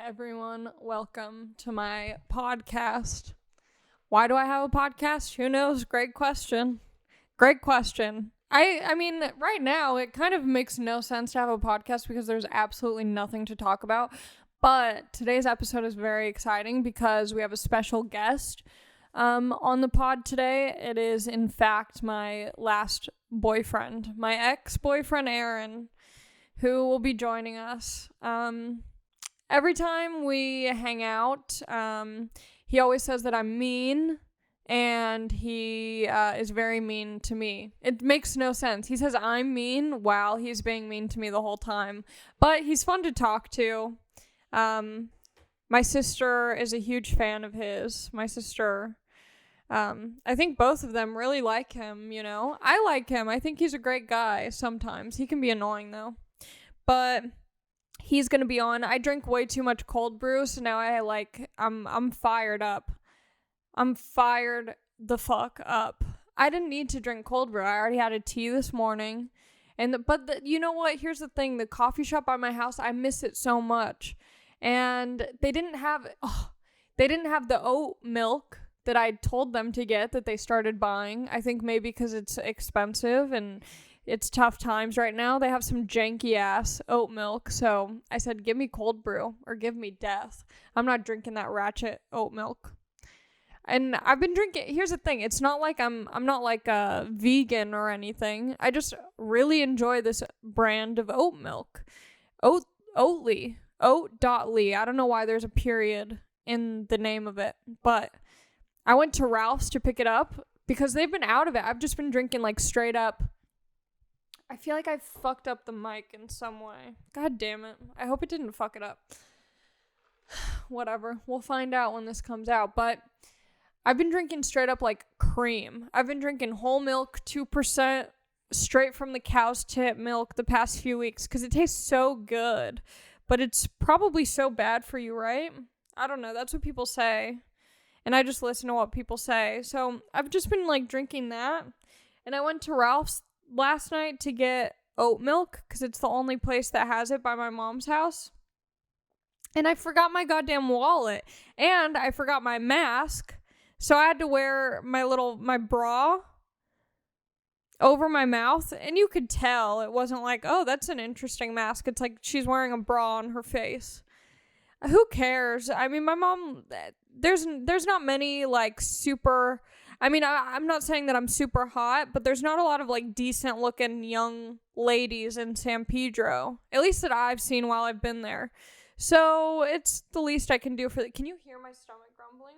everyone. Welcome to my podcast. Why do I have a podcast? Who knows? Great question. I mean, right now, it kind of makes no sense to have a podcast because there's absolutely nothing to talk about. But today's episode is very exciting because we have a special guest on the pod today. It is, in fact, my last boyfriend, my ex-boyfriend, Aaron, who will be joining us. Every time we hang out, he always says that I'm mean, and he is very mean to me. It makes no sense. He says I'm mean while he's being mean to me the whole time, but he's fun to talk to. My sister is a huge fan of his. My sister, I think both of them really like him, you know. I like him. I think he's a great guy sometimes. He can be annoying, though. But he's gonna be on. I drink way too much cold brew, so now I'm fired up. I'm fired the fuck up. I didn't need to drink cold brew. I already had a tea this morning. But you know what? Here's the thing. The coffee shop by my house, I miss it so much. And they didn't have the oat milk that I told them to get that they started buying. I think maybe because it's expensive and it's tough times right now. They have some janky ass oat milk. So I said, give me cold brew or give me death. I'm not drinking that ratchet oat milk. And I've been drinking. Here's the thing. It's not like I'm not like a vegan or anything. I just really enjoy this brand of oat milk. Oatly. Oat.ly. I don't know why there's a period in the name of it. But I went to Ralph's to pick it up because they've been out of it. I've just been drinking like straight up. I feel like I fucked up the mic in some way. God damn it. I hope it didn't fuck it up. Whatever. We'll find out when this comes out. But I've been drinking straight up like cream. I've been drinking whole milk, 2%, straight from the cow's tit milk the past few weeks because it tastes so good. But it's probably so bad for you, right? I don't know. That's what people say. And I just listen to what people say. So I've just been like drinking that. And I went to Ralph's last night to get oat milk because it's the only place that has it by my mom's house. And I forgot my goddamn wallet. And I forgot my mask. So I had to wear my bra over my mouth. And you could tell it wasn't like, oh, that's an interesting mask. It's like she's wearing a bra on her face. Who cares? I mean, my mom, there's not many like super, I mean, I'm not saying that I'm super hot, but there's not a lot of like decent looking young ladies in San Pedro, at least that I've seen while I've been there. So it's the least I can do can you hear my stomach grumbling?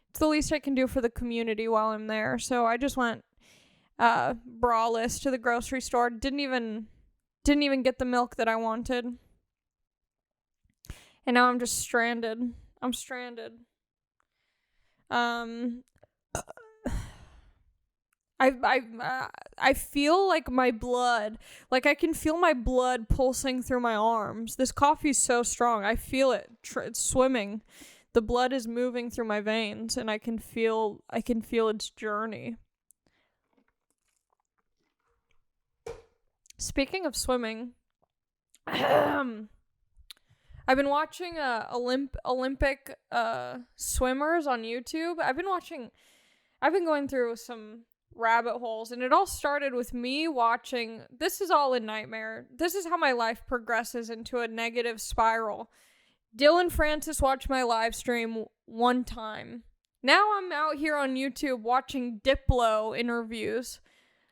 It's the least I can do for the community while I'm there. So I just went braless to the grocery store. Didn't even get the milk that I wanted. And now I'm just stranded. I'm stranded. I feel like my blood, like I can feel my blood pulsing through my arms. This coffee's so strong. I feel it. It's swimming. The blood is moving through my veins, and I can feel its journey. Speaking of swimming, I've been watching Olympic swimmers on YouTube. I've been going through some rabbit holes, and it all started with me watching. This is all a nightmare. This is how my life progresses into a negative spiral. Dylan Francis watched my live stream one time. Now I'm out here on YouTube watching Diplo interviews.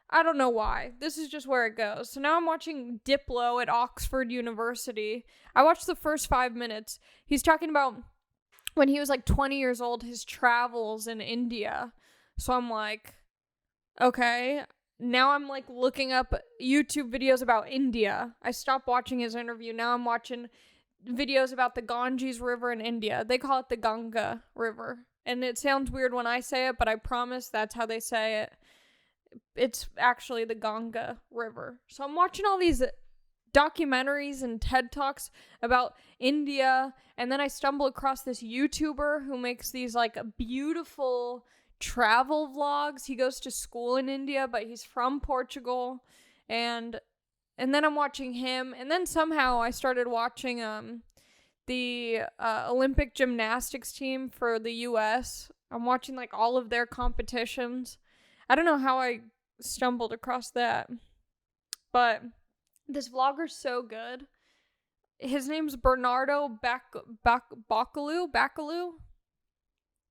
I don't know why. This is just where it goes. So now I'm watching Diplo at Oxford University. I watched the first 5 minutes. He's talking about when he was like 20 years old, his travels in India. So I'm like, okay. Now I'm like looking up YouTube videos about India. I stopped watching his interview. Now I'm watching videos about the Ganges River in India. They call it the Ganga River. And it sounds weird when I say it, but I promise that's how they say it. It's actually the Ganga River. So I'm watching all these documentaries and TED Talks about India, and then I stumble across this YouTuber who makes these like beautiful travel vlogs. He goes to school in India, but he's from Portugal, and then I'm watching him, and then somehow I started watching the Olympic gymnastics team for the US. I'm watching like all of their competitions. I don't know how I stumbled across that, but this vlogger's so good. His name's Bernardo Bacalou.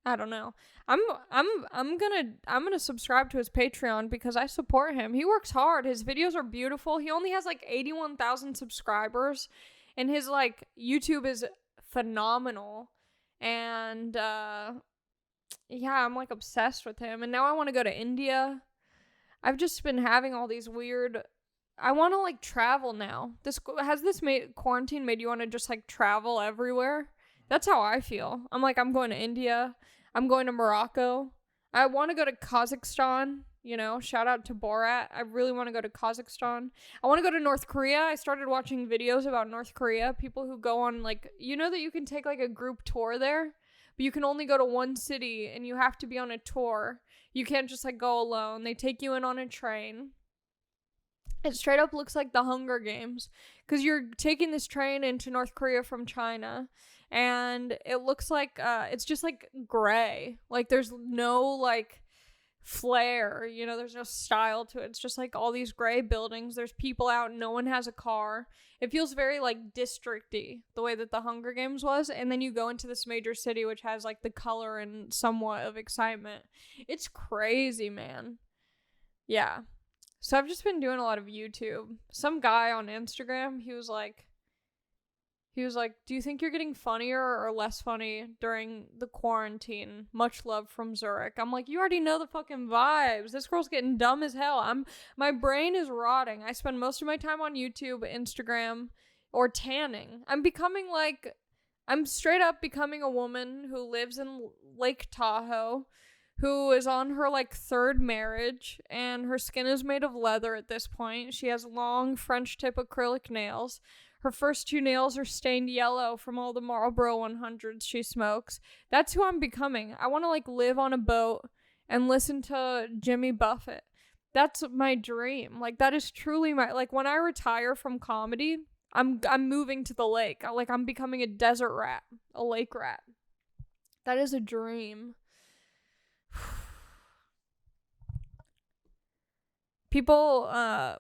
I don't know. I'm gonna subscribe to his Patreon because I support him. He works hard. His videos are beautiful. He only has like 81,000 subscribers, and his like YouTube is phenomenal. And yeah, I'm like obsessed with him. And now I want to go to India. I've just been having all these weird. I want to like travel now. This quarantine made you want to just like travel everywhere? That's how I feel. I'm like, I'm going to India. I'm going to Morocco. I want to go to Kazakhstan. You know, shout out to Borat. I really want to go to Kazakhstan. I want to go to North Korea. I started watching videos about North Korea. People who go on like, you know that you can take like a group tour there, but you can only go to one city and you have to be on a tour. You can't just like go alone. They take you in on a train. It straight up looks like the Hunger Games because you're taking this train into North Korea from China, and it looks like it's just like gray. Like there's no like flair, you know, there's no style to it. It's just like all these gray buildings. There's people out. No one has a car. It feels very like districty the way that the Hunger Games was. And then you go into this major city which has like the color and somewhat of excitement. It's crazy, man. Yeah. So I've just been doing a lot of YouTube. Some guy on Instagram, he was like, do you think you're getting funnier or less funny during the quarantine? Much love from Zurich. I'm like, you already know the fucking vibes. This girl's getting dumb as hell. My brain is rotting. I spend most of my time on YouTube, Instagram, or tanning. I'm straight up becoming a woman who lives in Lake Tahoe, who is on her like third marriage, and her skin is made of leather at this point. She has long French tip acrylic nails. Her first two nails are stained yellow from all the Marlboro 100s she smokes. That's who I'm becoming. I want to like live on a boat and listen to Jimmy Buffett. That's my dream. Like that is truly my, like when I retire from comedy, I'm moving to the lake. I'm becoming a desert rat, a lake rat. That is a dream. People,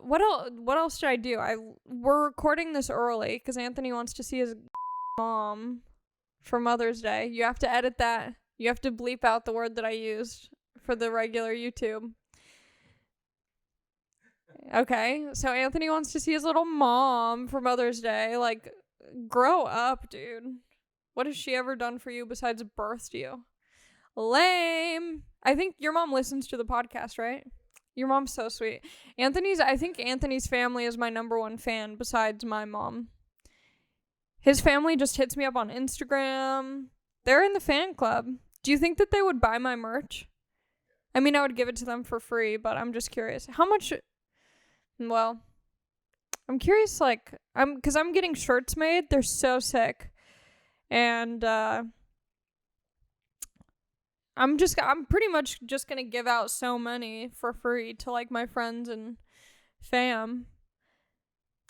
what else should I do? We're recording this early because Anthony wants to see his mom for Mother's Day. You have to edit that. You have to bleep out the word that I used for the regular YouTube. Okay, so Anthony wants to see his little mom for Mother's Day. Like, grow up, dude. What has she ever done for you besides birth you? Lame. I think your mom listens to the podcast, right? Your mom's so sweet. I think Anthony's family is my number one fan besides my mom. His family just hits me up on Instagram. They're in the fan club. Do you think that they would buy my merch? I mean, I would give it to them for free, but I'm just curious. How much? Well, I'm curious, like, because I'm getting shirts made. They're so sick. And, I'm pretty much just gonna give out so many for free to like my friends and fam.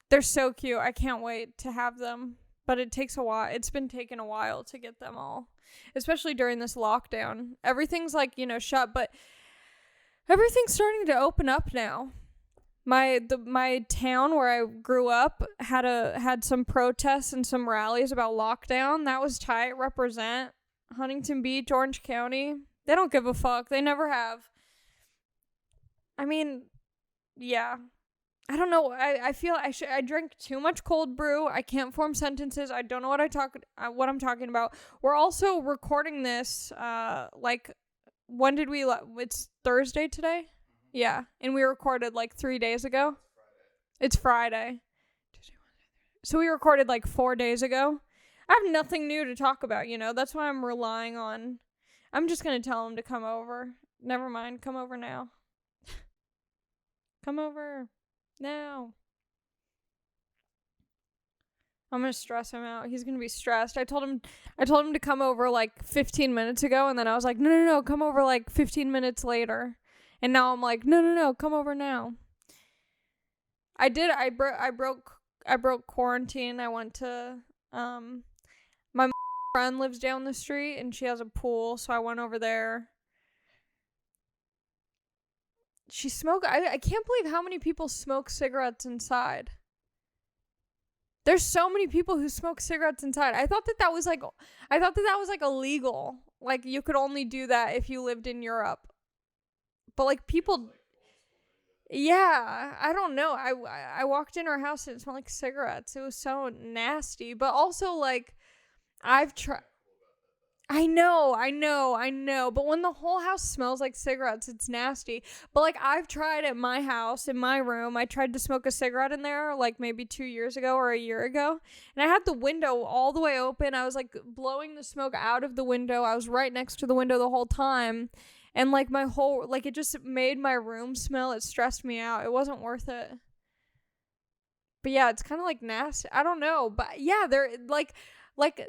They're so cute. I can't wait to have them. But it takes a while. It's been taking a while to get them all. Especially during this lockdown. Everything's like, you know, shut, but everything's starting to open up now. My town where I grew up had some protests and some rallies about lockdown. That was tight. Represent Huntington Beach, Orange County. They don't give a fuck. They never have. I mean, yeah. I don't know. I feel I drink too much cold brew. I can't form sentences. I don't know what I'm talking about. We're also recording this when did we it's Thursday today? Yeah, and we recorded like 3 days ago. It's Friday. So we recorded like 4 days ago. I have nothing new to talk about, you know. That's why I'm relying on. I'm just going to tell him to come over. Never mind. Come over now. Come over now. I'm going to stress him out. He's going to be stressed. I told him to come over like 15 minutes ago, and then I was like, no, come over like 15 minutes later. And now I'm like, no, come over now. I broke quarantine. I went to friend lives down the street and she has a pool, so I went over there. She smoked. I can't believe how many people smoke cigarettes inside. There's so many people who smoke cigarettes inside. I thought that was like illegal. Like you could only do that if you lived in Europe. But like people, yeah, I don't know. I walked in her house and it smelled like cigarettes. It was so nasty. But also like I've tried. I know. But when the whole house smells like cigarettes, it's nasty. But like I've tried at my house, in my room, I tried to smoke a cigarette in there like maybe 2 years ago or a year ago. And I had the window all the way open. I was like blowing the smoke out of the window. I was right next to the window the whole time. And like my whole, like it just made my room smell. It stressed me out. It wasn't worth it. But yeah, it's kind of like nasty. I don't know. But yeah, they're like,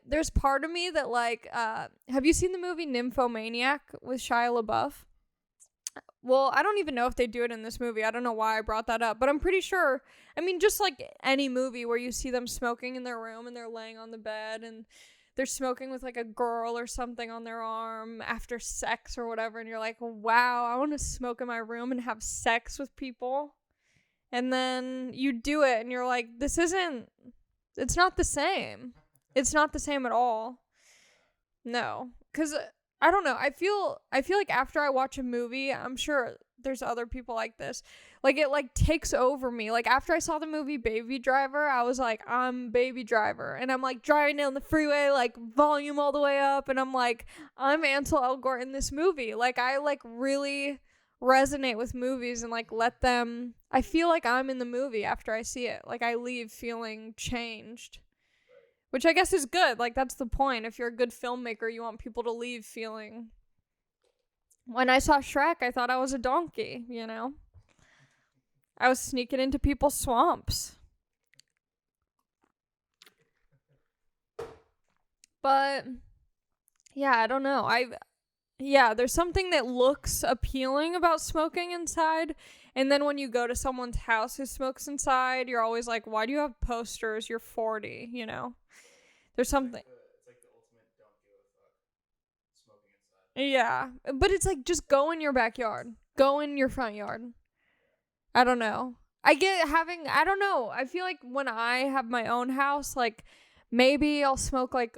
there's part of me that, like, have you seen the movie Nymphomaniac with Shia LaBeouf? Well, I don't even know if they do it in this movie. I don't know why I brought that up, but I'm pretty sure, I mean, just like any movie where you see them smoking in their room and they're laying on the bed and they're smoking with, like, a girl or something on their arm after sex or whatever, and you're like, wow, I want to smoke in my room and have sex with people. And then you do it and you're like, it's not the same. It's not the same at all. No. Because, I don't know. I feel like after I watch a movie, I'm sure there's other people like this. Like, it, like, takes over me. Like, after I saw the movie Baby Driver, I was like, I'm Baby Driver. And I'm, like, driving down the freeway, like, volume all the way up. And I'm like, I'm Ansel Elgort in this movie. Like, I, like, really resonate with movies and, like, let them... I feel like I'm in the movie after I see it. Like, I leave feeling changed. Which I guess is good. Like, that's the point. If you're a good filmmaker, you want people to leave feeling... When I saw Shrek, I thought I was a donkey, you know? I was sneaking into people's swamps. But, yeah, I don't know. There's something that looks appealing about smoking inside. And then when you go to someone's house who smokes inside, you're always like, why do you have posters? You're 40, you know? There's something. It's like the ultimate don't give a fuck smoking inside. Yeah, but it's like just go in your backyard. Go in your front yard. I don't know. I don't know. I feel like when I have my own house, like maybe I'll smoke like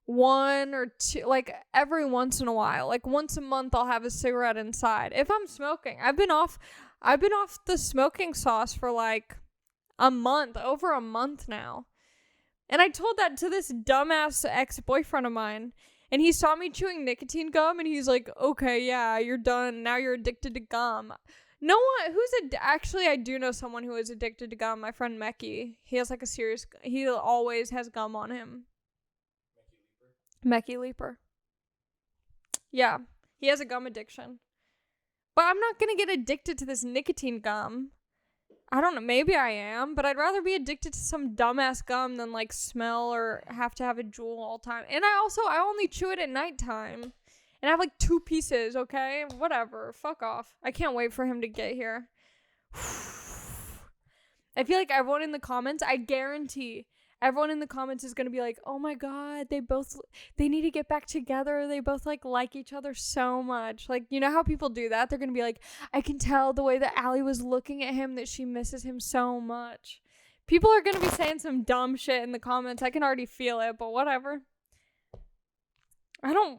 one or two, like every once in a while. Like once a month I'll have a cigarette inside. If I'm smoking. I've been off the smoking sauce for like over a month now. And I told that to this dumbass ex-boyfriend of mine. And he saw me chewing nicotine gum and he's like, okay, yeah, you're done. Now you're addicted to gum. No one, actually, I do know someone who is addicted to gum. My friend Mecky. He has like he always has gum on him. Mecky Leaper. Yeah, he has a gum addiction. But I'm not going to get addicted to this nicotine gum. I don't know, maybe I am, but I'd rather be addicted to some dumbass gum than like smell or have to have a Juul all the time. And I only chew it at nighttime. And I have like 2 pieces, okay? Whatever, fuck off. I can't wait for him to get here. I feel like everyone in the comments, I guarantee everyone in the comments is going to be like, oh my god, they need to get back together. They both like each other so much. Like, you know how people do that? They're going to be like, I can tell the way that Allie was looking at him that she misses him so much. People are going to be saying some dumb shit in the comments. I can already feel it, but whatever. I don't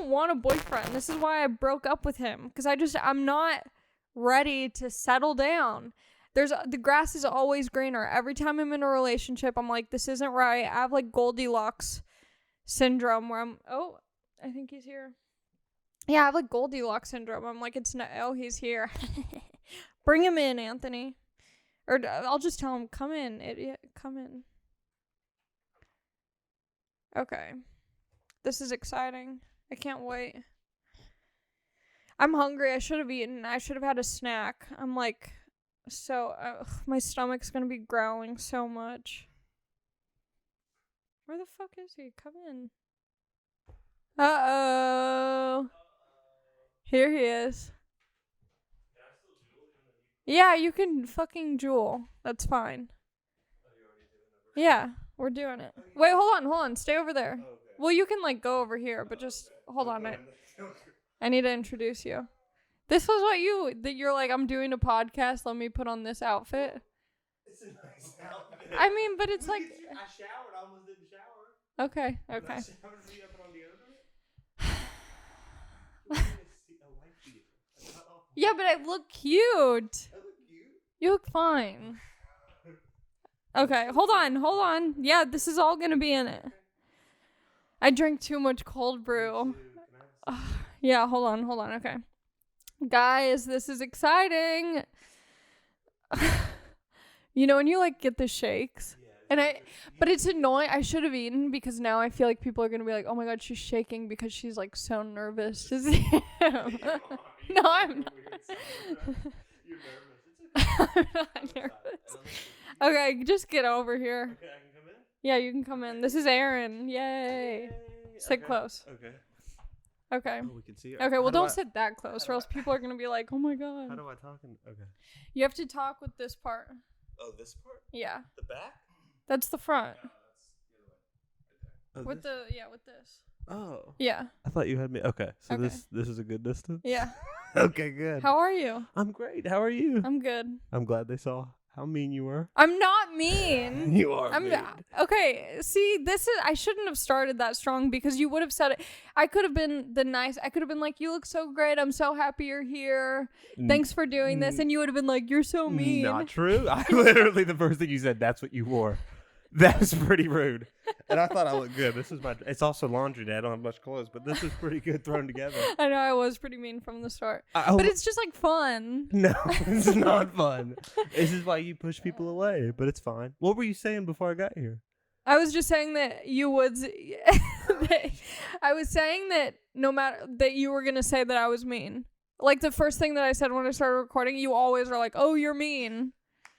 want a boyfriend. This is why I broke up with him. Because I'm not ready to settle down. The grass is always greener. Every time I'm in a relationship, I'm like, this isn't right. I have like Goldilocks syndrome where I think he's here. Yeah, I have like Goldilocks syndrome. I'm like, he's here. Bring him in, Anthony. Or I'll just tell him, come in, idiot, come in. Okay. This is exciting. I can't wait. I'm hungry. I should have eaten. I should have had a snack. I'm like... So, my stomach's gonna be growling so much. Where the fuck is he? Come in. Uh-oh. Here he is. Yeah, you can fucking Juul. That's fine. Yeah, we're doing it. Wait, hold on. Stay over there. Well, you can like go over here, but just hold on. I need to introduce you. This was what you're like, I'm doing a podcast. Let me put on this outfit. It's a nice outfit. I mean, but it's like. I showered. I almost didn't shower. Okay. I showered so you put on deodorant. Yeah, but I look cute. I look cute. You look fine. Okay, hold on. Yeah, this is all gonna be in it. I drank too much cold brew. Yeah, hold on. Okay. Guys, this is exciting. You know when you like get the shakes? But it's annoying. I should have eaten because now I feel like people are going to be like, oh my God, she's shaking because she's like so nervous to see him. No, I'm not. You're nervous. I'm not nervous. Okay, just get over here. Okay, I can come in? Yeah, you can come in. This is Aaron. Yay. Sit close. Okay. Oh, we can see her. Okay, well, don't sit that close or else people are going to be like, oh my God. How do I talk? Okay. You have to talk with this part. Oh, this part? Yeah. The back? That's the front. No, that's the other way. Right there. With this. Oh. Yeah. I thought you had me. Okay. So Okay. this is a good distance? Yeah. Okay, good. How are you? I'm great. How are you? I'm good. I'm glad they saw how mean you were. I'm not mean. You are mean. Okay, see, I shouldn't have started that strong because you would have said it. I could have been I could have been like, you look so great. I'm so happy you're here. Thanks for doing this. And you would have been like, you're so mean. Not true. I literally, the first thing you said, that's what you wore. That was pretty rude. And I thought I looked good. It's also laundry day. I don't have much clothes, but this is pretty good thrown together. I know I was pretty mean from the start. But it's just like fun. No, it's not fun. This is why you push people away, but it's fine. What were you saying before I got here? I was just saying that you would. I was saying that no matter that you were going to say that I was mean. Like the first thing that I said when I started recording, you always are like, oh, you're mean.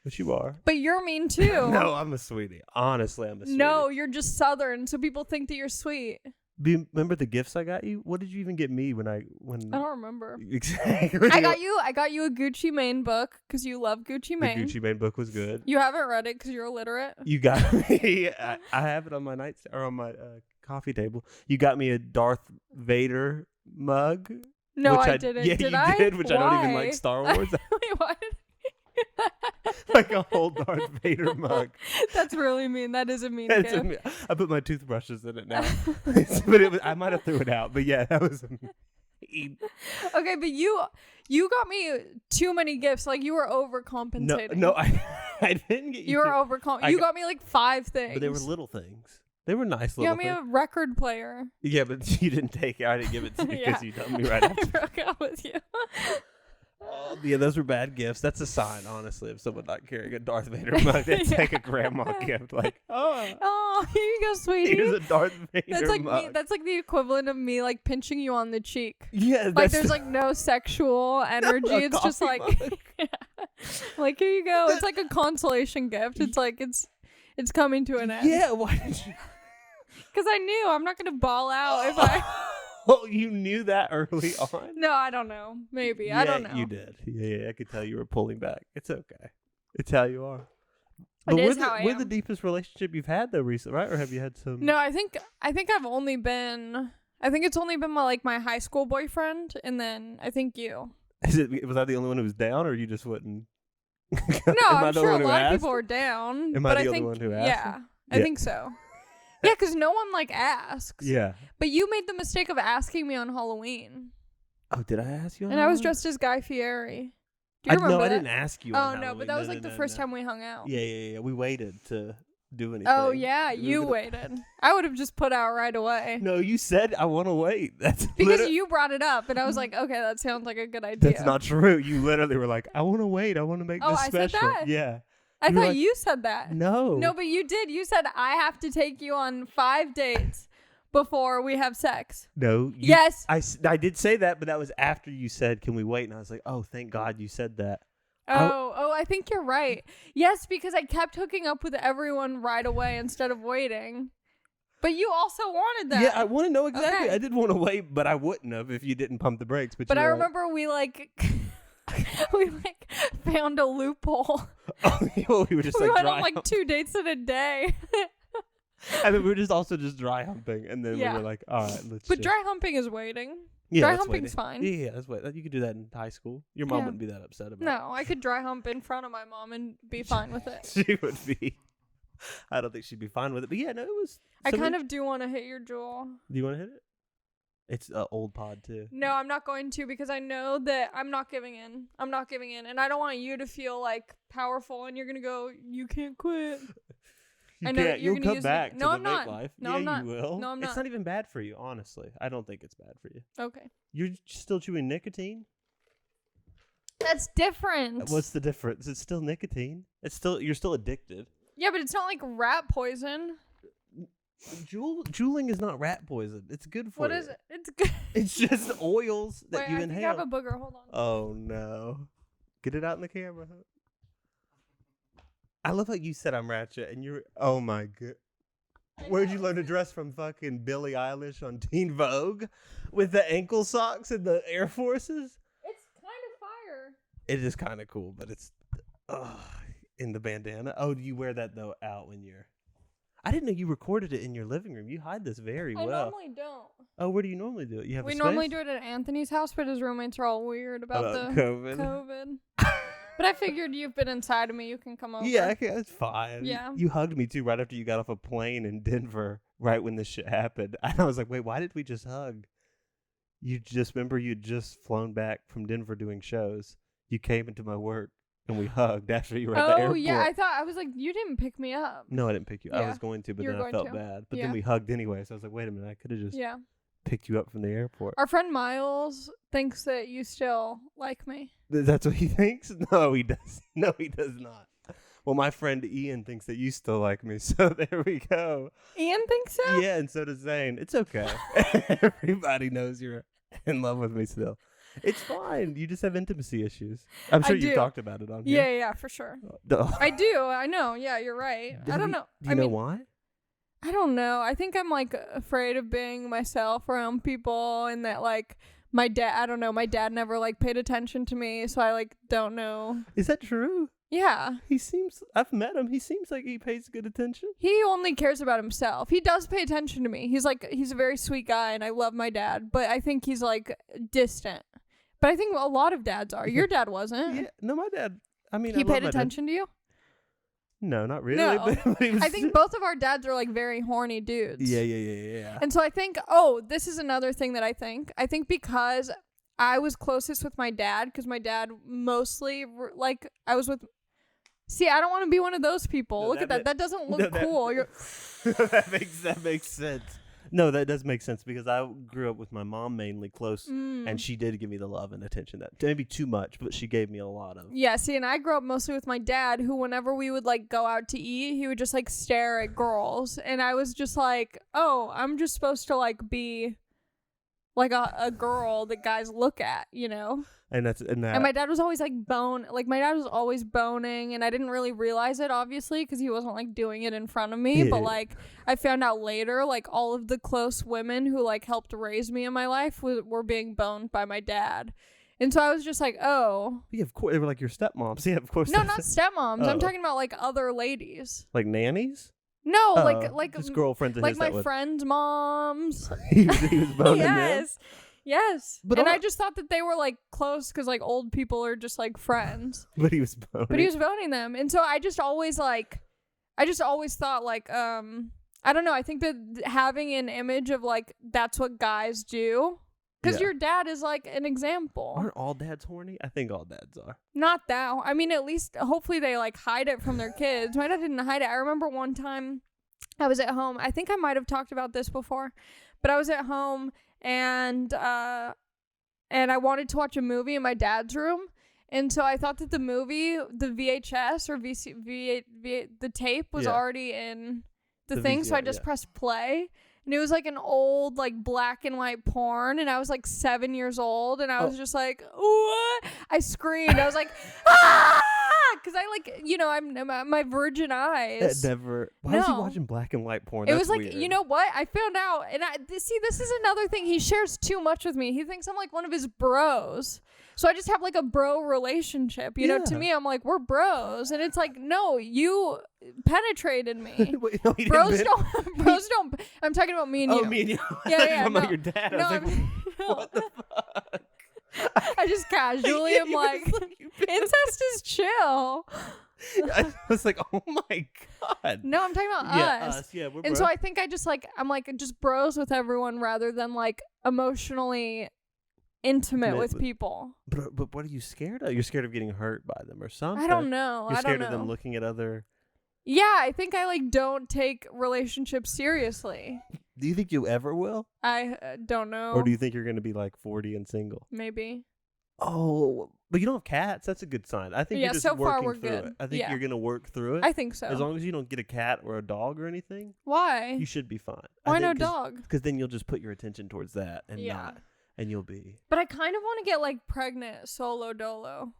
But you are. But you're mean too. No, I'm a sweetie. Honestly, I'm a sweetie. No, you're just Southern, so people think that you're sweet. Remember the gifts I got you? What did you even get me when I don't remember. Exactly. I got you a Gucci Mane book because you love Gucci Mane. The Gucci Mane book was good. You haven't read it because you're illiterate. You got me. I have it on my nightstand or on my coffee table. You got me a Darth Vader mug. No, I didn't. Yeah, did you I? did, which Why? I don't even like Star Wars. Wait, what? Like a whole Darth Vader mug. That's really mean. That is a mean gift. I put my toothbrushes in it now. But I might have threw it out. But yeah, that was mean. Okay, but you got me too many gifts. Like you were overcompensating. No, I didn't get you. You were overcompensating. You got me like 5 things. But they were little things. They were nice little things. You got me a record player. Yeah, but you didn't take it. I didn't give it to you because you told me right after. I broke up with you. Yeah, those were bad gifts. That's a sign, honestly, of someone not carrying a Darth Vader mug. That's like a grandma gift. Like, oh, here you go, sweetie. Here's a Darth Vader that's like mug. Me, that's like the equivalent of me like pinching you on the cheek. Yeah, like there's like no sexual energy. It's just like, like here you go. It's like a consolation gift. It's like it's coming to an end. Yeah, why did you? Because I knew I'm not gonna ball out if I. Oh, you knew that early on? No, I don't know. Maybe. Yeah, I don't know. You did. Yeah, I could tell you were pulling back. It's okay. It's how you are. But we're the deepest relationship you've had though recently, right? Or have you had some? No, I think I've only been. I think it's only been my high school boyfriend, and then I think you. Was I the only one who was down, or you just wouldn't? No, I'm sure a lot of people were down. Am I the only one who asked? Yeah, I think so. Yeah, because no one asks. Yeah. But you made the mistake of asking me on Halloween. Oh, did I ask you on And Halloween? I was dressed as Guy Fieri. Do you remember No, that? I didn't ask you on Halloween. No, but that was the first time we hung out. Yeah. We waited to do anything. Oh, yeah, you waited. I would have just put out right away. No, you said I want to wait. That's because you brought it up, and I was like, okay, that sounds like a good idea. That's not true. You literally were like, I want to wait. I want to make this special. I said that? Yeah. I thought you said that. No. No, but you did. You said, I have to take you on 5 dates before we have sex. No. Yes. I did say that, but that was after you said, can we wait? And I was like, oh, thank God you said that. I think you're right. Yes, because I kept hooking up with everyone right away instead of waiting. But you also wanted that. Yeah, I want to know exactly. Okay. I did want to wait, but I wouldn't have if you didn't pump the brakes. But I remember we found a loophole. Oh, we were just we like went on 2 dates in a day. And then we were just dry humping, and then Yeah. we were like, all right, let's. But just... dry humping is waiting. Yeah, dry that's humping's waiting. fine. Yeah, that's what you could do that in high school. Your mom Yeah. wouldn't be that upset about. No, I could dry hump in front of my mom and be fine with it. She would be. I don't think she'd be fine with it, but yeah, no, it was. I kind of do want to hit your jewel. Do you want to hit it? It's an old pod too. No, I'm not going to because I know that I'm not giving in. I'm not giving in, and I don't want you to feel like powerful, and you're gonna go, you can't quit. I know You'll gonna come use back me. to No, the I'm not. vape life. No, yeah, I'm not. You will. No, I'm It's not. not even bad for you, honestly. I don't think it's bad for you. Okay. You're still chewing nicotine? That's different. What's the difference? It's still nicotine. You're still addicted. Yeah, but it's not like rat poison. Juuling is not rat poison. It's good for you. What is it? It's good. It's just oils that Wait, you I inhale. think I have a booger. Hold on. Oh no. Get it out in the camera. I love how you said I'm ratchet and you're oh my god. Where'd you learn to dress from fucking Billie Eilish on Teen Vogue? With the ankle socks and the Air Forces? It's kind of fire. It is kind of cool, but it's in the bandana. Oh, do you wear that though out when you're I didn't know you recorded it in your living room. You hide this very well. I normally don't. Oh, where do you normally do it? You have We a normally space? do it at Anthony's house, but his roommates are all weird about the COVID. But I figured you've been inside of me. You can come over. Yeah, okay, that's fine. Yeah. You hugged me too right after you got off a plane in Denver, right when this shit happened. And I was like, wait, why did we just hug? You just remember you'd just flown back from Denver doing shows. You came into my work and we hugged after you were at the airport. Oh, yeah. I was like, you didn't pick me up. No, I didn't pick you. I Yeah. was going to, but You then were I going felt to. bad. But Yeah. then we hugged anyway. So I was like, wait a minute, I could have just Yeah. picked you up from the airport. Our friend Miles thinks that you still like me. That's what he thinks? No, he does. No, he does not. Well, my friend Ian thinks that you still like me, so there we go. Ian thinks so? Yeah, and so does Zane. It's okay. Everybody knows you're in love with me still. It's fine. You just have intimacy issues. I'm sure you do. talked about it on here. Yeah, for sure. Duh. I do. I know. Yeah, you're right. I don't know. Do you know why? I don't know. I think I'm like afraid of being myself around people, and that like my dad, I don't know, my dad never like paid attention to me, so I like don't know. Is that true? Yeah. I've met him. He seems like he pays good attention. He only cares about himself. He does pay attention to me. He's a very sweet guy, and I love my dad, but I think he's like distant. But I think a lot of dads are. Your dad wasn't. Yeah. No, my dad. I mean, He I love paid my dad. attention to you? No, not really. No. But he was I think both of our dads are like very horny dudes. Yeah. And so I think, this is another thing that I think. I think because I was closest with my dad, because my dad mostly, I was with... See, I don't want to be one of those people. No, Look at that. That doesn't look cool. that makes sense. No, that does make sense because I grew up with my mom mainly close, and she did give me the love and attention that maybe too much, but she gave me a lot of. Yeah, see, and I grew up mostly with my dad, who whenever we would like go out to eat, he would just like stare at girls, and I was just like, oh, I'm just supposed to like be like a girl that guys look at, you know? And my dad was always like my dad was always boning, and I didn't really realize it obviously because he wasn't like doing it in front of me. Yeah. But like I found out later, like all of the close women who like helped raise me in my life were being boned by my dad, and so I was just like, oh, yeah, of course they were like your stepmoms. Yeah, of course. no, not stepmoms. Oh. I'm talking about like other ladies. Like nannies. No, Oh, like just girlfriends. Of like his my that would- friends' moms. he was boning them. Yes. But And I just thought that they were like close because like old people are just like friends. But he was boning. But he was voting them. And so I just always thought like, I don't know. I think that having an image of like, that's what guys do. Because Yeah. your dad is like an example. Aren't all dads horny? I think all dads are. Not that. I mean, at least hopefully they like hide it from their kids. My dad didn't hide it. I remember one time I was at home. I think I might have talked about this before, but I was at home and I wanted to watch a movie in my dad's room. And so I thought that the movie, the VHS or the tape was Yeah. already in the The thing. So I VCR, just yeah. pressed play. And it was like an old, like black and white porn. And I was like 7 years old. And I was just like, what? I screamed. I was like, ah! because I I'm my virgin eyes. Never. Why was he No. watching black and white porn? It That's was like, weird. you know what? I found out, and this is another thing. He shares too much with me. He thinks I'm like one of his bros. So I just have like a bro relationship. You know, to Yeah. me, I'm like, we're bros. And it's like, no, you penetrated me. Wait, no, he Bros didn't. don't, I'm talking about me and you. Oh, me and you. Yeah, I thought you were yeah, talking about no. your dad. No, I was like, no. what the fuck? I just casually am You were like, just like, incest is chill. I was like, oh my god. No, I'm talking about Yeah, us. Yeah, we're And so I think I'm like just bros with everyone rather than like emotionally intimate with people. But what are you scared of? You're scared of getting hurt by them or something? I don't know. You're I scared don't of know. them looking at other. Yeah, I think I like don't take relationships seriously. Do you think you ever will? I don't know. Or do you think you're going to be like 40 and single? Maybe. Oh, but you don't have cats. That's a good sign. I think Yeah, you're just so far working we're through good. it. I think Yeah. you're going to work through it. I think so. As long as you don't get a cat or a dog or anything, Why? you should be fine. Why no dog? Because then you'll just put your attention towards that and Yeah. and you'll be. But I kind of want to get like pregnant solo dolo.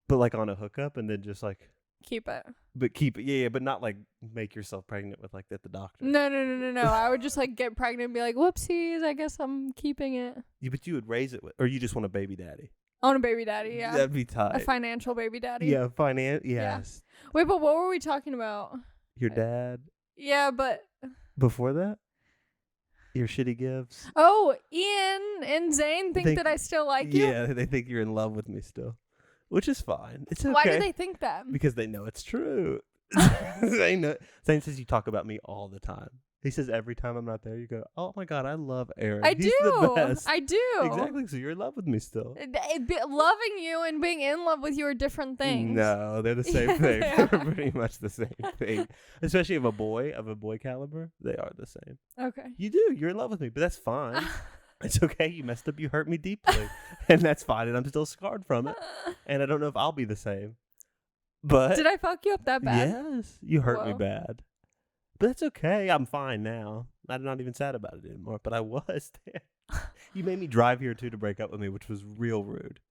But like on a hookup and then just like. Keep it. But keep it, yeah, but not like make yourself pregnant with like at the doctor. No. I would just like get pregnant and be like, whoopsies, I guess I'm keeping it. But you would raise it with, or you just want a baby daddy. I want a baby daddy, yeah. That'd be tight. A financial baby daddy. Yeah, yes. Wait, but what were we talking about? Your dad. Yeah, but Before that? Your shitty gifts. oh, Ian and Zane think that I still like you. Yeah, they think you're in love with me still. Which is fine. It's okay. Why do they think that? Because they know it's true. Zane says you talk about me all the time. He says every time I'm not there, you go, oh my God, I love Aaron. I He's do. the best. I do. Exactly. So you're in love with me still. Loving you and being in love with you are different things. No, they're the same Yeah, thing. they They're are. pretty much the same thing. Especially of a boy caliber, they are the same. Okay. You do. You're in love with me, but that's fine. It's okay. You messed up. You hurt me deeply. And that's fine. And I'm still scarred from it. And I don't know if I'll be the same. But Did I fuck you up that bad? yes, you hurt me Whoa. bad. But that's okay. I'm fine now. I'm not even sad about it anymore. But I was there. You made me drive here too to break up with me, which was real rude.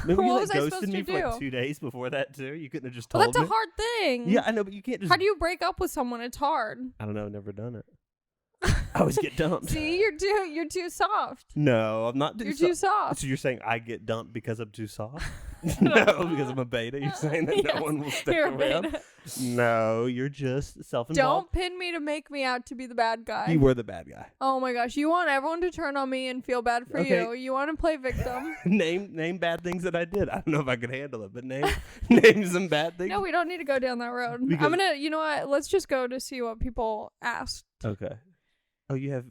Remember you What like was I ghosted supposed me to for like do? 2 days before that too? You couldn't have just Well, told that's me. a hard thing. Yeah, I know, but you can't just. How do you break up with someone? It's hard. I don't know. Never done it. I always get dumped. See, you're too soft. No, I'm not too You're too soft. So you're saying I get dumped because I'm too soft? No, because I'm a beta. You're saying that Yes, no one will stick you're a around? beta. No, you're just self-involved. Don't pin me to make me out to be the bad guy. You were the bad guy. Oh my gosh, you want everyone to turn on me and feel bad for Okay. you. You want to play victim. Name bad things that I did. I don't know if I could handle it, but name some bad things. No, we don't need to go down that road. Because- I'm gonna, you know what? Let's just go to see what people asked. Okay. Oh, you have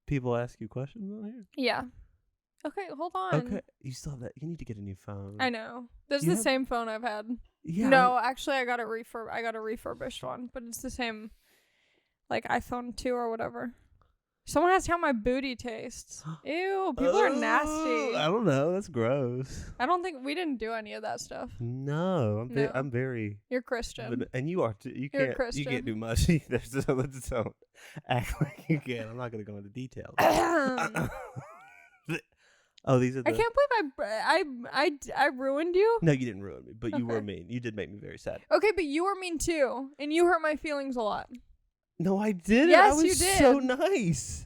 people ask you questions on here? Yeah. Okay, hold on. Okay. You still have that. You need to get a new phone. I know. This is You the have- same phone I've had. Yeah. No, actually, I got a refurbished one, but it's the same, like iPhone 2 or whatever. Someone asked how my booty tastes. Ew, people are nasty. I don't know. That's gross. I don't think we didn't do any of that stuff. No, No. I'm very. You're Christian. But, and you are too. You You're a can't. You Christian. can't do much either. So let's don't act like you can. I'm not going to go into details. I Oh, these are the. can't believe I ruined you. No, you didn't ruin me, but you were Okay. mean. You did make me very sad. Okay, but you were mean too, and you hurt my feelings a lot. No, I didn't. Yes, I was you did. so nice.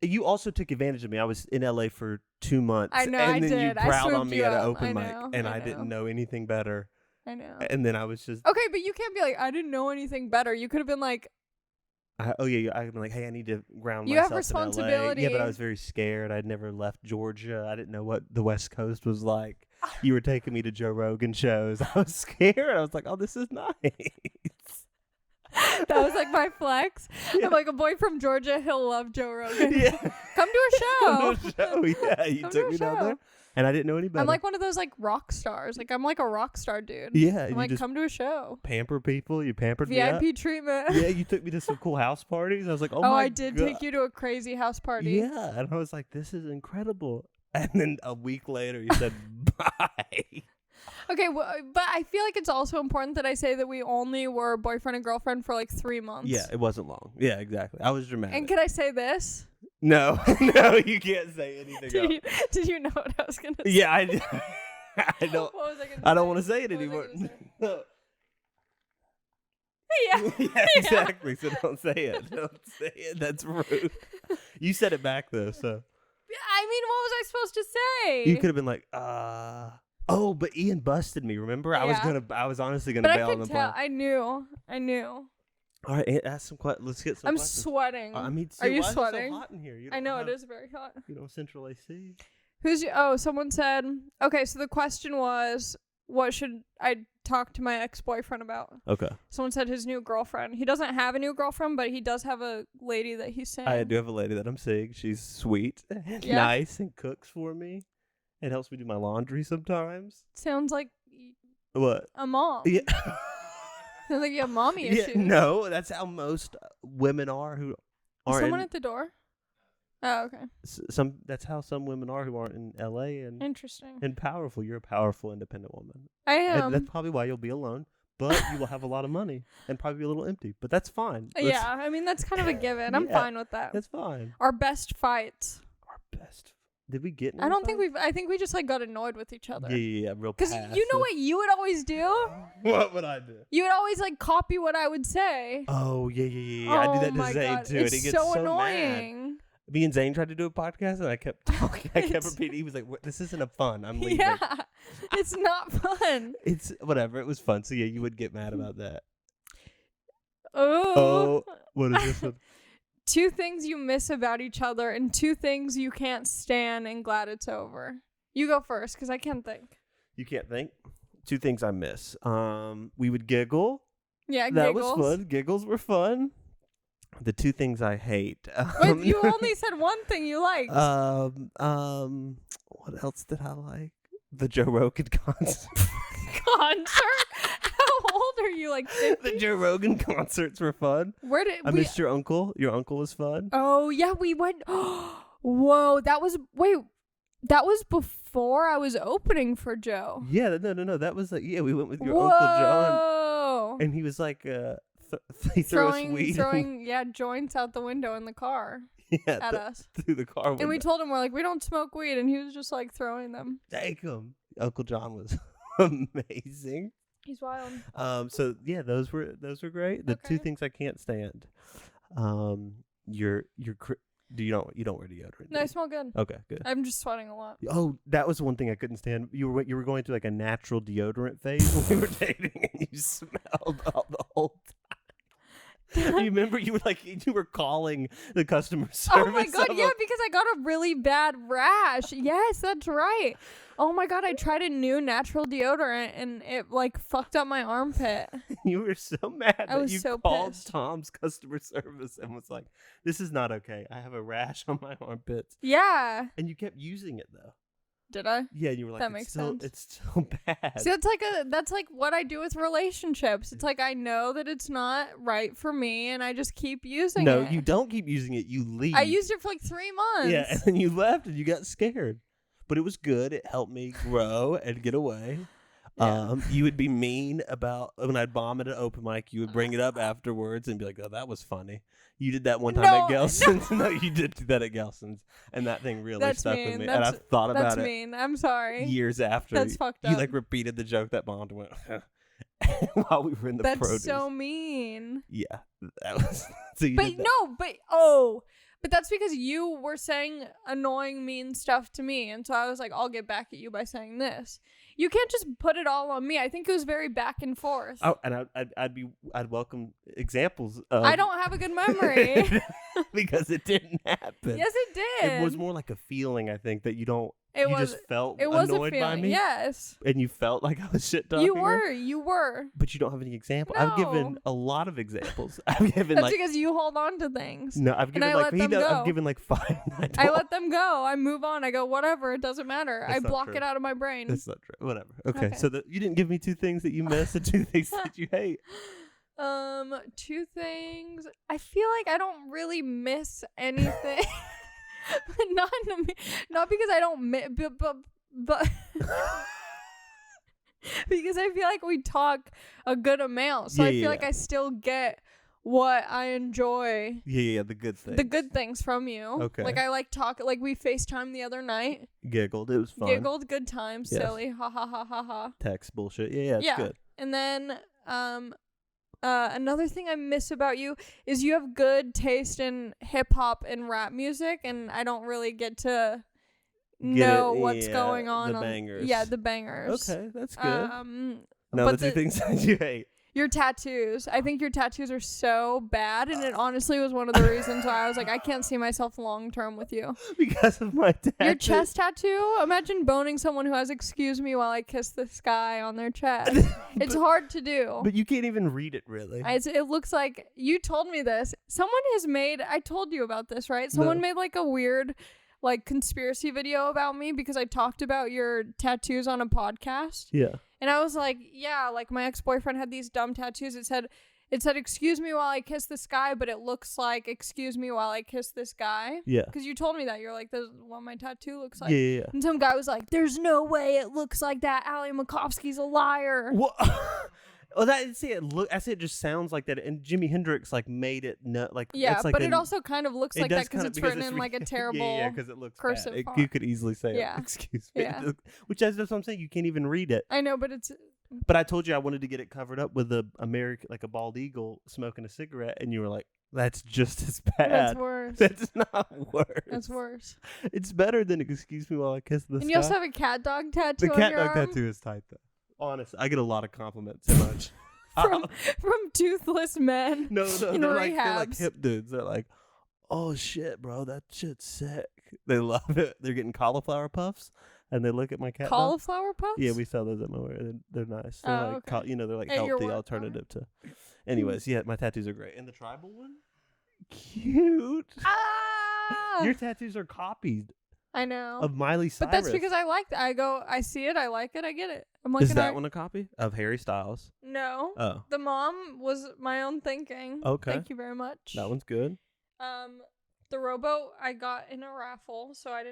You also took advantage of me. I was in LA for 2 months. I know, and I then did. you I growled on swooped me you at an up. open I mic, know, and I I didn't know. know anything better. I know. And then I was just. Okay, but you can't be like, I didn't know anything better. You could have been like, Oh yeah, I've been like, hey, I need to ground You myself have responsibility. in LA. Yeah, but I was very scared. I'd never left Georgia. I didn't know what the West Coast was like. You were taking me to Joe Rogan shows. I was scared. I was like, oh, this is nice. that was like my flex. Yeah. I'm like, a boy from Georgia, he'll love Joe Rogan. Yeah. Come to a show. Come to a show. Yeah, you Come took to a me down show. there, and I didn't know any better. I'm like one of those like rock stars. Like I'm like a rock star dude. yeah, I'm you like, just come to a show. pamper people. You pampered me up. VIP treatment. Yeah, you took me to some cool house parties. I was like, oh my I did God. take you to a crazy house party. Yeah, and I was like, this is incredible. And then a week later, you said bye. Okay, but I feel like it's also important that I say that we only were boyfriend and girlfriend for like 3 months. Yeah, it wasn't long. Yeah, exactly. I was dramatic. And can I say this? No, no, you can't say anything else. Did you know what I was gonna say? Yeah, I don't. What was I gonna I don't say? want to say it What was I anymore. gonna say? Yeah. Yeah, exactly. So don't say it. Don't say it. That's rude. You said it back though, so I mean, what was I supposed to say? you could have been like, oh, but Ian busted me. Remember, I was honestly gonna But bail I on could the tell. plan. I knew. All right, ask some questions. Let's get some. I'm questions. sweating. I mean, Are you why sweating? Is it so hot in here? You I don't know have, it is very hot. You know, central AC. Someone said, okay, so the question was, what should I talk to my ex-boyfriend about? Okay. Someone said his new girlfriend. He doesn't have a new girlfriend, but he does have a lady that he's seeing. I do have a lady that I'm seeing. She's sweet and nice and cooks for me. It helps me do my laundry sometimes. Sounds like What? a mom. Yeah. Sounds like you have mommy issues. No, that's how most women are who aren't. Is someone at the door? Oh, okay. That's how some women are who aren't in LA and Interesting. and powerful. You're a powerful, independent woman. I And am. that's probably why you'll be alone, but you will have a lot of money and probably be a little empty. But that's fine. Yeah, I mean, that's kind of a given. I'm fine with that. That's fine. Our best fights. Our best. Did we get? I don't think I think we just like got annoyed with each other. Yeah, real. Because you know what you would always do? What would I do? You would always like copy what I would say. Oh yeah. I do that to Zane too, and he gets so annoying. mad. Me and Zane tried to do a podcast, and I kept talking. I kept repeating. He was like, "This isn't a fun. I'm leaving." Yeah, it's not fun. It's whatever. It was fun. So yeah, you would get mad about that. Oh, what is this one? 2 things you miss about each other and 2 things you can't stand and glad it's over. You go first, because I can't think. You can't think. 2 things I miss. We would giggle. Yeah, that giggles. was fun. Giggles were fun. The 2 things I hate. Wait, you only said one thing you liked. What else did I like? The Joe Rogan concert. Concert? How old are you? Like 50? The Joe Rogan concerts were fun. Where did I missed your uncle. Your uncle was fun. Oh yeah, we went. Whoa, that was before I was opening for Joe. Yeah, no. That was like we went with your Whoa. Uncle John, and he was like he threw us weed. Throwing joints out the window in the car at us through the car window. And we told him, we're like, we don't smoke weed, and he was just like throwing them. Take him. Uncle John was amazing. He's wild. So yeah, those were great. The 2 things I can't stand. You don't wear deodorant? No, I smell good. Okay, good. I'm just sweating a lot. Oh, that was one thing I couldn't stand. You were going through like a natural deodorant phase when we were dating, and you smelled all the whole time. You remember you were calling the customer service. Oh my god, yeah, because I got a really bad rash. Yes, that's right. Oh my god, I tried a new natural deodorant and it like fucked up my armpit. You were so mad that you called pissed. Tom's customer service and was like, "This is not okay. I have a rash on my armpits." Yeah. And you kept using it though. Did I? Yeah, you were like, that makes sense. It's so bad. See, that's like what I do with relationships. It's like I know that it's not right for me, and I just keep using it. No, you don't keep using it. You leave. I used it for like 3 months. Yeah, and then you left, and you got scared. But it was good. It helped me grow and get away. Yeah. You would be mean about when I'd bomb at an open mic. You would bring it up afterwards and be like, "Oh, that was funny." You did that one time at Gelson's. No, you did do that at Gelson's, and that thing really stuck with me. And I've thought about that's mean. I'm sorry. Years after. That's fucked up. You like repeated the joke that bombed went while we were in the produce. That's so mean. Yeah, that was. So you but but that's because you were saying annoying, mean stuff to me, and so I was like, I'll get back at you by saying this. You can't just put it all on me. I think it was very back and forth. Oh, and I'd welcome examples. I don't have a good memory because it didn't happen. Yes, it did. It was more like a feeling. I think that you don't. It just felt it was annoyed a feeling, by me. Yes. And you felt like I was shit talking. You were. But you don't have any example. No. I've given a lot of examples. I've given That's because you hold on to things. No, I've given I've given like 5. I let them go. I move on. I go, whatever. It doesn't matter. That's I block true. it out of my brain. That's not true. Whatever. Okay. So you didn't give me 2 things that you miss and 2 things that you hate. 2 things. I feel like I don't really miss anything. not because I don't miss, but because I feel like we talk a good amount, so I feel like I still get what I enjoy. Yeah, the good things. The good things from you. Okay. Like I like talk. Like we FaceTimed the other night. Giggled. It was fun. Giggled. Good time. Silly. Ha ha ha ha ha. Text bullshit. Yeah, it's good. And then another thing I miss about you is you have good taste in hip hop and rap music, and I don't really get to know what's going on. The bangers. Yeah, the bangers. Okay, that's good. But the two things that you hate. Your tattoos. I think your tattoos are so bad, and it honestly was one of the reasons why I was like, I can't see myself long term with you. Because of my tattoo. Your chest tattoo? Imagine boning someone who has "excuse me while I kiss the sky" on their chest. It's hard to do. But you can't even read it, really. It looks like, you told me this. Someone has made, I told you about this, right? Someone made like a weird like conspiracy video about me because I talked about your tattoos on a podcast. Yeah. And I was like, yeah, like my ex-boyfriend had these dumb tattoos. It said "excuse me while I kiss the sky," but it looks like "excuse me while I kiss this guy." Yeah. Because you told me that. You're like, this is what my tattoo looks like. Yeah. And some guy was like, there's no way it looks like that. Ali Makovsky's a liar. Well, I said it just sounds like that. And Jimi Hendrix like made it like yeah, like but it also kind of looks like that because it's written in like a terrible yeah, because it looks cursive bad. font. You could easily say Yeah. excuse me. Yeah. Which that's what I'm saying. You can't even read it. I know, but it's. But I told you I wanted to get it covered up with like a bald eagle smoking a cigarette, and you were like, "That's just as bad." That's worse. That's not worse. That's worse. It's better than "excuse me while I kiss the sky." And you also have a cat dog tattoo the on cat your dog arm. tattoo is tight though. Honestly, I get a lot of compliments so much. from toothless men. No, in they're like rehabs. hip dudes. They're like, "Oh shit, bro, that shit's sick." They love it. They're getting cauliflower puffs, and they look at my cat dog. Cauliflower puffs? Yeah, we sell those at my work. They're nice. They're Oh, like, okay. they're like At your healthy work, alternative to. Anyways, yeah, my tattoos are great. And the tribal one, cute. Ah! Your tattoos are copied I know. of Miley Cyrus. But that's because I like that. I see it, I like it, I get it. I'm like, Is that one a copy of Harry Styles? No. Oh, The mom was my own thinking. Okay. Thank you very much. that one's good. The rowboat I got in a raffle, so I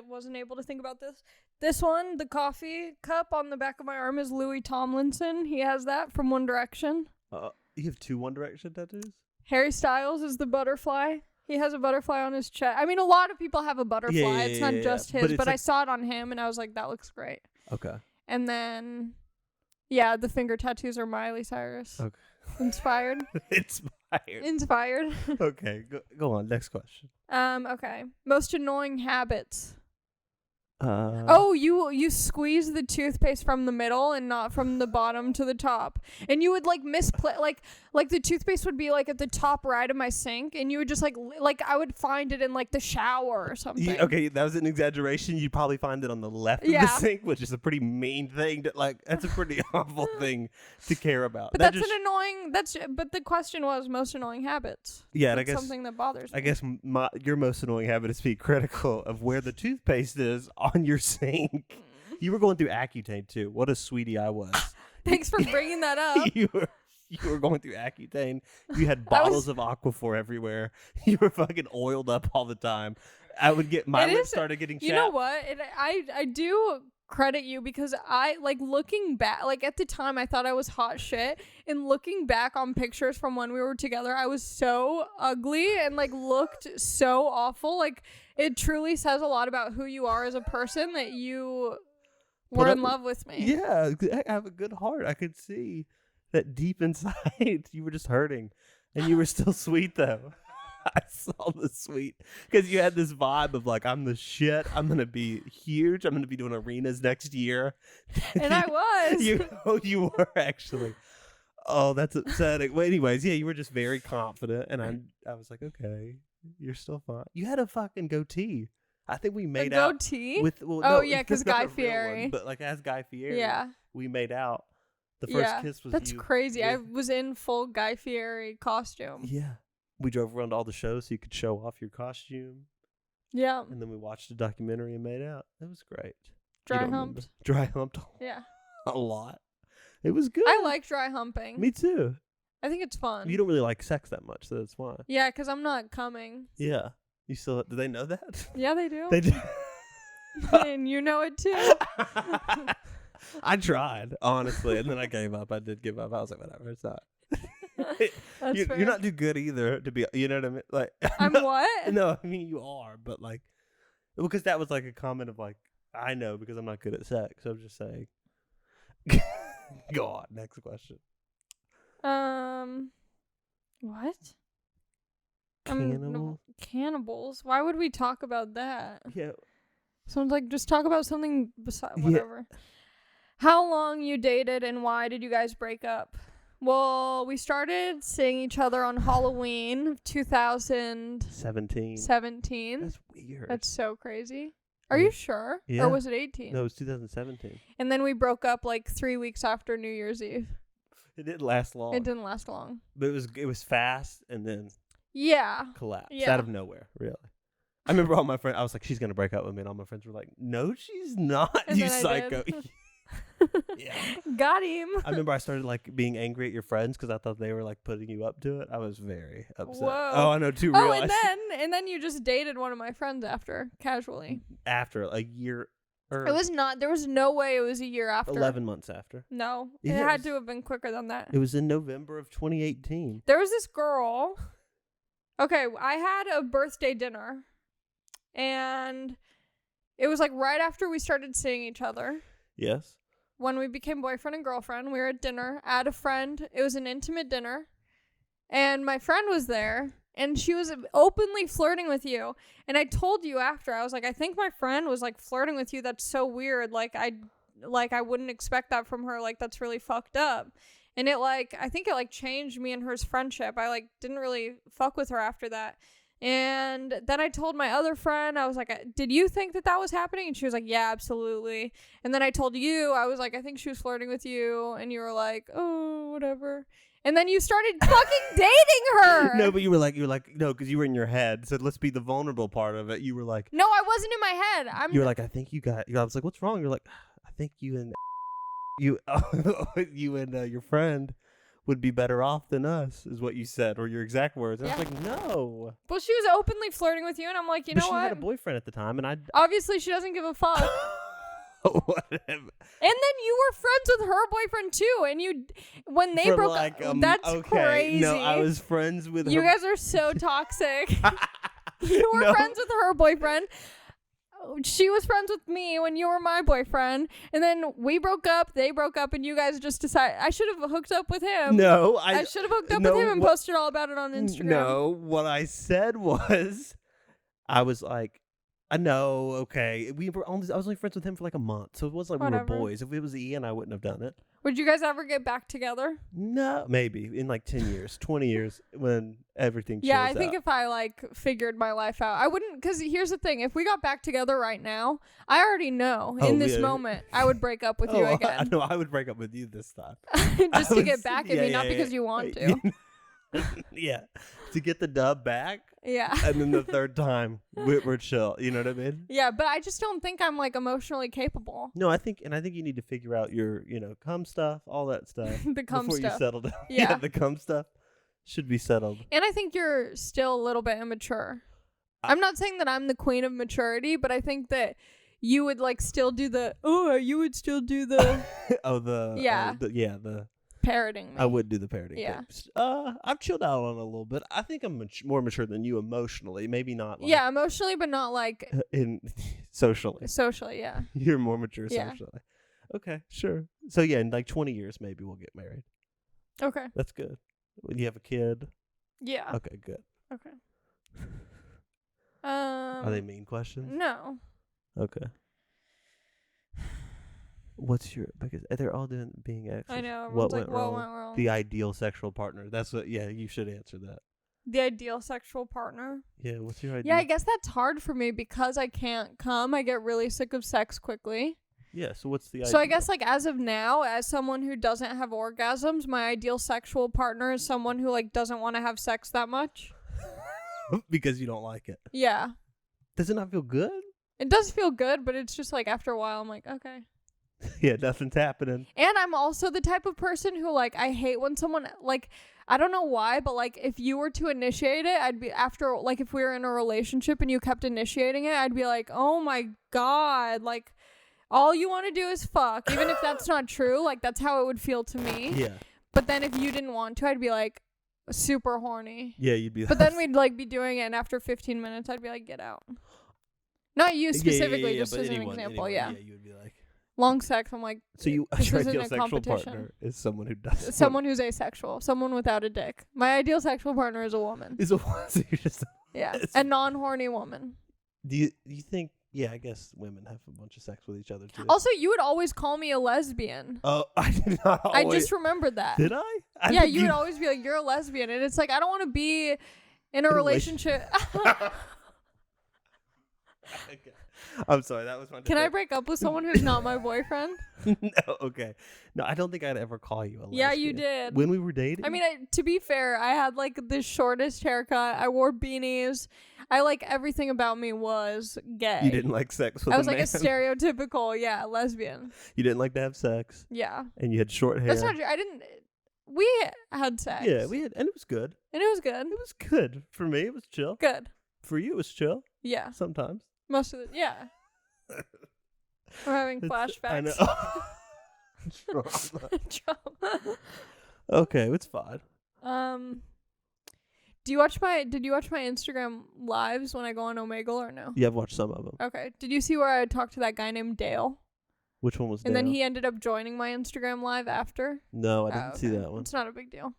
wasn't able to think about this. This one, the coffee cup on the back of my arm, is Louis Tomlinson. He has that from One Direction. You have 2 One Direction tattoos? Harry Styles is the butterfly. He has a butterfly on his chest. I mean, a lot of people have a butterfly. Yeah, it's not just his, but but it's I saw it on him, and I was like, that looks great. Okay. And then, yeah, the finger tattoos are Miley Cyrus. Okay. Inspired. Inspired. Okay, go on. Next question. Okay. Most annoying habits. Oh, You squeeze the toothpaste from the middle and not from the bottom to the top. And you would like misplay like the toothpaste would be like at the top right of my sink, and you would just like I would find it in like the shower or something. Okay, that was an exaggeration. You'd probably find it on the left of the sink, which is a pretty mean thing to that's a pretty awful thing to care about. But but the question was most annoying habits. Yeah, and that's I guess something that bothers me. I guess your most annoying habit is to be critical of where the toothpaste is on your sink. You were going through Accutane too. What a sweetie I was. Thanks for bringing that up. You were going through Accutane. You had bottles of Aquaphor everywhere. You were fucking oiled up all the time. I would get my lips started getting chapped. You know what? I do credit you because I like looking back, like at the time I thought I was hot shit, and looking back on pictures from when we were together, I was so ugly and like looked so awful. Like it truly says a lot about who you are as a person that you were in love with me. Yeah, I have a good heart. I could see that deep inside you were just hurting, and you were still sweet though. I saw the sweet because you had this vibe of like, I'm the shit. I'm gonna be huge. I'm gonna be doing arenas next year. And I was. You were actually. Oh, that's upsetting. Well, anyways, yeah, you were just very confident, and I was like, okay, you're still fine. You had a fucking goatee. I think we made out goatee with. yeah, because Guy Fieri. But like as Guy Fieri, yeah, we made out. The first kiss was that's you. crazy. I was in full Guy Fieri costume. Yeah. We drove around to all the shows so you could show off your costume. Yeah. And then we watched a documentary and made out. It was great. Dry humped. Dry humped. Yeah. A lot. It was good. I like dry humping. Me too. I think it's fun. You don't really like sex that much, so that's why. Yeah, because I'm not coming. Yeah. You still, do they know that? Yeah, they do. They do. And you know it too. I tried, honestly, and then I gave up. I did give up. I was like, whatever, it's not. You're not too good either to be, you know what I mean? Like, I'm what? No, I mean you are, but like, because that was like a comment of like, I know because I'm not good at sex. So I'm just saying. Go on. Next question. What? Cannibal? Cannibals? Why would we talk about that? Yeah. Someone's like, just talk about something besides Yeah. whatever. How long you dated and why did you guys break up? Well, we started seeing each other on Halloween of 2017. 17. That's weird. That's so crazy. Are you sure? Yeah. Or was it 18? No, it was 2017. And then we broke up like 3 weeks after New Year's Eve. It didn't last long. It didn't last long. But it was fast and then collapsed Yeah. out of nowhere, really. I remember all my friends, I was like, she's going to break up with me. And all my friends were like, no, she's not, And you then I psycho. did. Yeah. Got him. I remember I started like being angry at your friends because I thought they were like putting you up to it. I was very upset. Whoa. Oh, I know, too. Oh, and then you just dated one of my friends after, casually. After a year. It was not. There was no way it was a year after. 11 months after. No, Yeah, it had to have been quicker than that. It was in November of 2018. There was this girl. Okay, I had a birthday dinner, and it was like right after we started seeing each other. Yes. When we became boyfriend and girlfriend, we were at dinner at a friend. It was an intimate dinner, and my friend was there, and she was openly flirting with you. And I told you after, I was like, I think my friend was like flirting with you. That's so weird. I wouldn't expect that from her. Like, that's really fucked up. And I think it changed me and her's friendship. I didn't really fuck with her after that. And then I told my other friend, I was like, did you think that was happening? And she was like, yeah, absolutely. And then I told you, I was like, I think she was flirting with you. And you were like, oh, whatever. And then you started fucking dating her. No, but you were like, no, because you were in your head. So let's be the vulnerable part of it. You were like, no, I wasn't in my head. You were like, I think you got. I was like, what's wrong? You're like, I think you and your friend would be better off than us, is what you said, or your exact words. And I was like, no. Well, she was openly flirting with you, and I'm like, But know she what? had a boyfriend at the time, and I. Obviously, she doesn't give a fuck. Whatever. And then you were friends with her boyfriend too, and when they broke up, that's crazy. No, I was friends with you her. guys are so toxic. You were friends with her boyfriend. She was friends with me when you were my boyfriend, and then we broke up, they broke up, and you guys just decided I should have hooked up with him. No, I should have hooked up with him and posted all about it on Instagram. No, what I said was, I was like, I know, okay. I was only friends with him for like a month, so it wasn't like Whatever. we were boys. If it was Ian, I wouldn't have done it. Would you guys ever get back together? No, maybe in like 10 years, 20 years, when everything chills Yeah, I think out. if I figured my life out, I wouldn't, because here's the thing, if we got back together right now, I already know in this moment I would break up with you again. I know I would break up with you this time. Just to get back at me, not because you want to. Yeah, to get the dub back. Yeah. And then the third time, we're chill. You know what I mean? Yeah, but I just don't think I'm emotionally capable. No, I think you need to figure out your, cum stuff, all that stuff. The cum before stuff. you settle down. Yeah. The cum stuff should be settled. And I think you're still a little bit immature. I'm not saying that I'm the queen of maturity, but I think that you would still do the, you would still do the. the parroting me. I would do the parroting. Yeah. Things. I've chilled out on it a little bit. I think I'm more mature than you emotionally. Maybe not. Yeah, emotionally, but not in socially. Socially, yeah. You're more mature Yeah. socially. Okay, sure. So yeah, in 20 years, maybe we'll get married. Okay. That's good. You have a kid? Yeah. Okay, good. Okay. Are they mean questions? No. Okay. What's your, because they're all being exes. I know. What Everyone's went wrong? What went wrong? The ideal sexual partner. That's what. Yeah, you should answer that. The ideal sexual partner. Yeah, what's your ideal? Yeah, I guess that's hard for me because I can't come. I get really sick of sex quickly. Yeah, so what's the ideal? So I guess as of now, as someone who doesn't have orgasms, my ideal sexual partner is someone who doesn't want to have sex that much. Because you don't like it. Yeah. Does it not feel good? It does feel good, but it's just after a while I'm like, okay. Yeah, nothing's happening. And I'm also the type of person who I hate when someone I don't know why, but if you were to initiate it, I'd be after if we were in a relationship and you kept initiating it, I'd be like, oh my God, all you want to do is fuck, even if that's not true. That's how it would feel to me. Yeah. But then if you didn't want to, I'd be super horny. Yeah, you'd be. But then we'd be doing it, and after 15 minutes, I'd be like, get out. Not you specifically, just as an example. Anyone, yeah. Yeah, you would be like. Long sex, I'm like, So your this isn't ideal a sexual competition. partner is someone who doesn't. Someone who's asexual, someone without a dick. My ideal sexual partner is a woman. Is a so you're just. Yeah, a non-horny woman. Do you think? Yeah, I guess women have a bunch of sex with each other too. Also, you would always call me a lesbian. Oh, I did not. I just remembered that. Did I? Yeah, you would always be like, you're a lesbian. And it's like, I don't want to be in a relationship. Okay. I'm sorry, that was my Can I break up with someone who's not my boyfriend? No, okay. No, I don't think I'd ever call you a lesbian. Yeah, you did. When we were dating? I mean, to be fair, I had like the shortest haircut. I wore beanies. I like everything about me was gay. You didn't like sex with I was a like man. a stereotypical, lesbian. You didn't like to have sex. Yeah. And you had short hair. That's not true. We had sex. Yeah, we had, and it was good. And it was good. It was good. For me, it was chill. Good. For you, it was chill. Yeah. Sometimes. Most of it, yeah. I'm having flashbacks. I know. Trauma. Okay, it's fine. Did you watch my Instagram lives when I go on Omegle or no? Yeah, I've watched some of them. Okay. Did you see where I talked to that guy named Dale? Which one was And Dale? then he ended up joining my Instagram live after? No, I didn't see that one. It's not a big deal.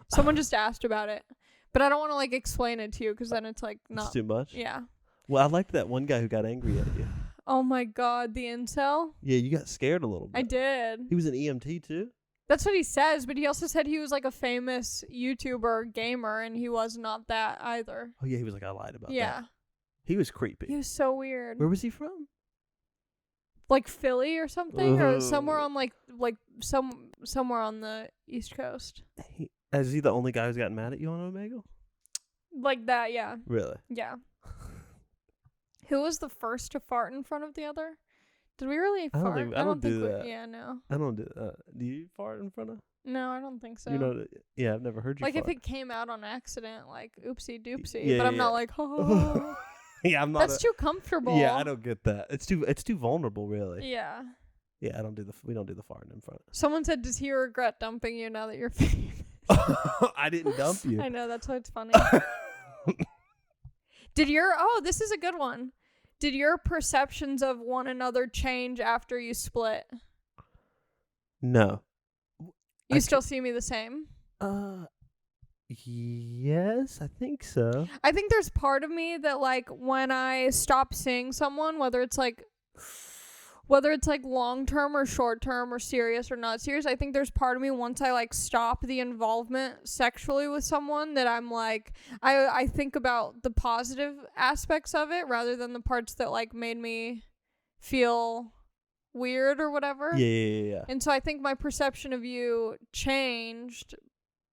Someone just asked about it. But I don't want to like explain it to you because then it's like not. It's too much? Yeah. Well, I liked that one guy who got angry at you. Oh my God, the incel? Yeah, you got scared a little bit. I did. He was an EMT too? That's what he says, but he also said he was like a famous YouTuber gamer, and he was not that either. Oh yeah, he was like, I lied about that. Yeah. He was creepy. He was so weird. Where was he from? Like Philly or something, or somewhere Ooh. on somewhere on the East Coast. Is he the only guy who's gotten mad at you on Omegle? Like that, yeah. Really? Yeah. Who was the first to fart in front of the other? Did we really fart? I don't do think that. Yeah, no. I don't do that. Do you fart in front of? No, I don't think so. You know, yeah, I've never heard you like fart. if it came out on accident, like oopsie doopsie. Yeah, but I'm yeah. not like, oh. Yeah, I'm not. That's too comfortable. Yeah, I don't get that. It's too vulnerable, really. Yeah. Yeah, we don't do the farting in front. Someone said, does he regret dumping you now that you're famous? I didn't dump you. I know, that's why it's funny. This is a good one. Did your perceptions of one another change after you split? No. You still see me the same? Yes, I think so. I think there's part of me that like when I stop seeing someone, whether it's like long term or short term or serious or not serious, I think there's part of me once I like stop the involvement sexually with someone that I'm like I think about the positive aspects of it rather than the parts that like made me feel weird or whatever. Yeah. And so I think my perception of you changed,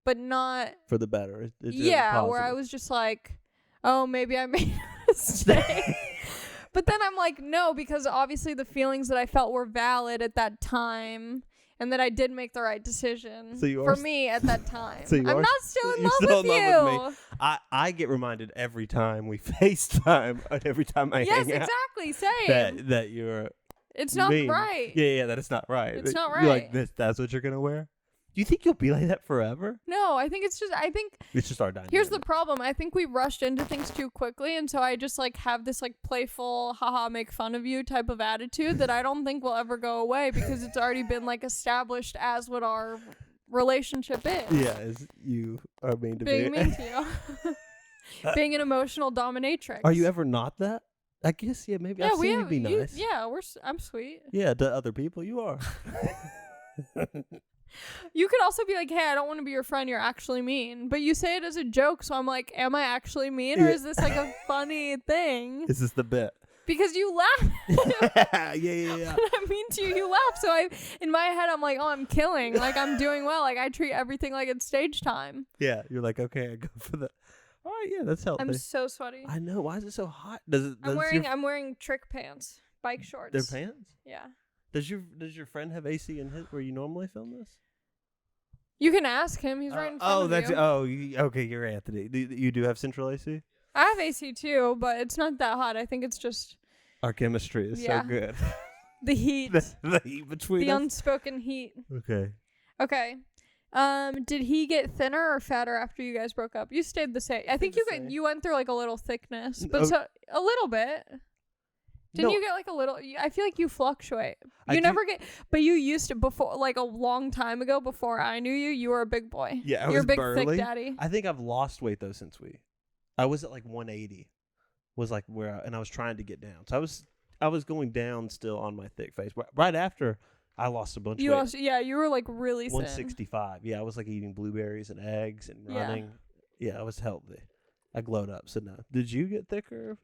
but not for the better. where I was just like, oh, maybe I made a mistake. But then I'm like, no, because obviously the feelings that I felt were valid at that time and that I did make the right decision for me at that time. So I'm not still in love with you. I get reminded every time we FaceTime, every time I hang out. Yes, exactly. Same. That you're It's not mean. right. Yeah, that it's not right. It's not You're like, right. that's what you're going to wear? Do you think you'll be like that forever? No, I think it's just our dynamic. Here's the problem. I think we rushed into things too quickly, and so I just like have this like playful haha make fun of you type of attitude that I don't think will ever go away because it's already been like established as what our relationship is. Yeah, as you are mean to Being me. mean to you. Being an emotional dominatrix. Are you ever not that? I guess, yeah, maybe. Yeah, I've seen you be nice. I'm sweet. Yeah, to other people, you are. You could also be like, hey, I don't want to be your friend. You're actually mean. But you say it as a joke. So I'm like, am I actually mean? Or is this like a funny thing? Is this the bit? Because you laugh. Yeah. When I'm mean to you, you laugh. So in my head, I'm like, oh, I'm killing. Like, I'm doing well. Like, I treat everything like it's stage time. Yeah, you're like, okay, I go for the... All right, yeah, that's healthy. I'm so sweaty. I know. Why is it so hot? I'm wearing trick pants. Bike shorts. Their pants? Yeah. Does your friend have AC in his where you normally film this? You can ask him. He's right in front of you. Okay, you're Anthony. You do have central AC? I have AC too, but it's not that hot. I think it's just our chemistry is so good. The heat. the heat between the us. unspoken heat. Okay. Did he get thinner or fatter after you guys broke up? You stayed the same. I think you went through like a little thickness, but a little bit. Didn't you get like a little? I feel like you fluctuate. You never get, but you used to before, like a long time ago, before I knew you. You were a big boy. Yeah, I You're was a big burly. thick daddy. I think I've lost weight though since I was at like 180, was like and I was trying to get down. So I was going down still on my thick face. Right after I lost a bunch of weight. You were like really thin. 165. Yeah, I was like eating blueberries and eggs and running. Yeah, I was healthy. I glowed up. So no. Did you get thicker?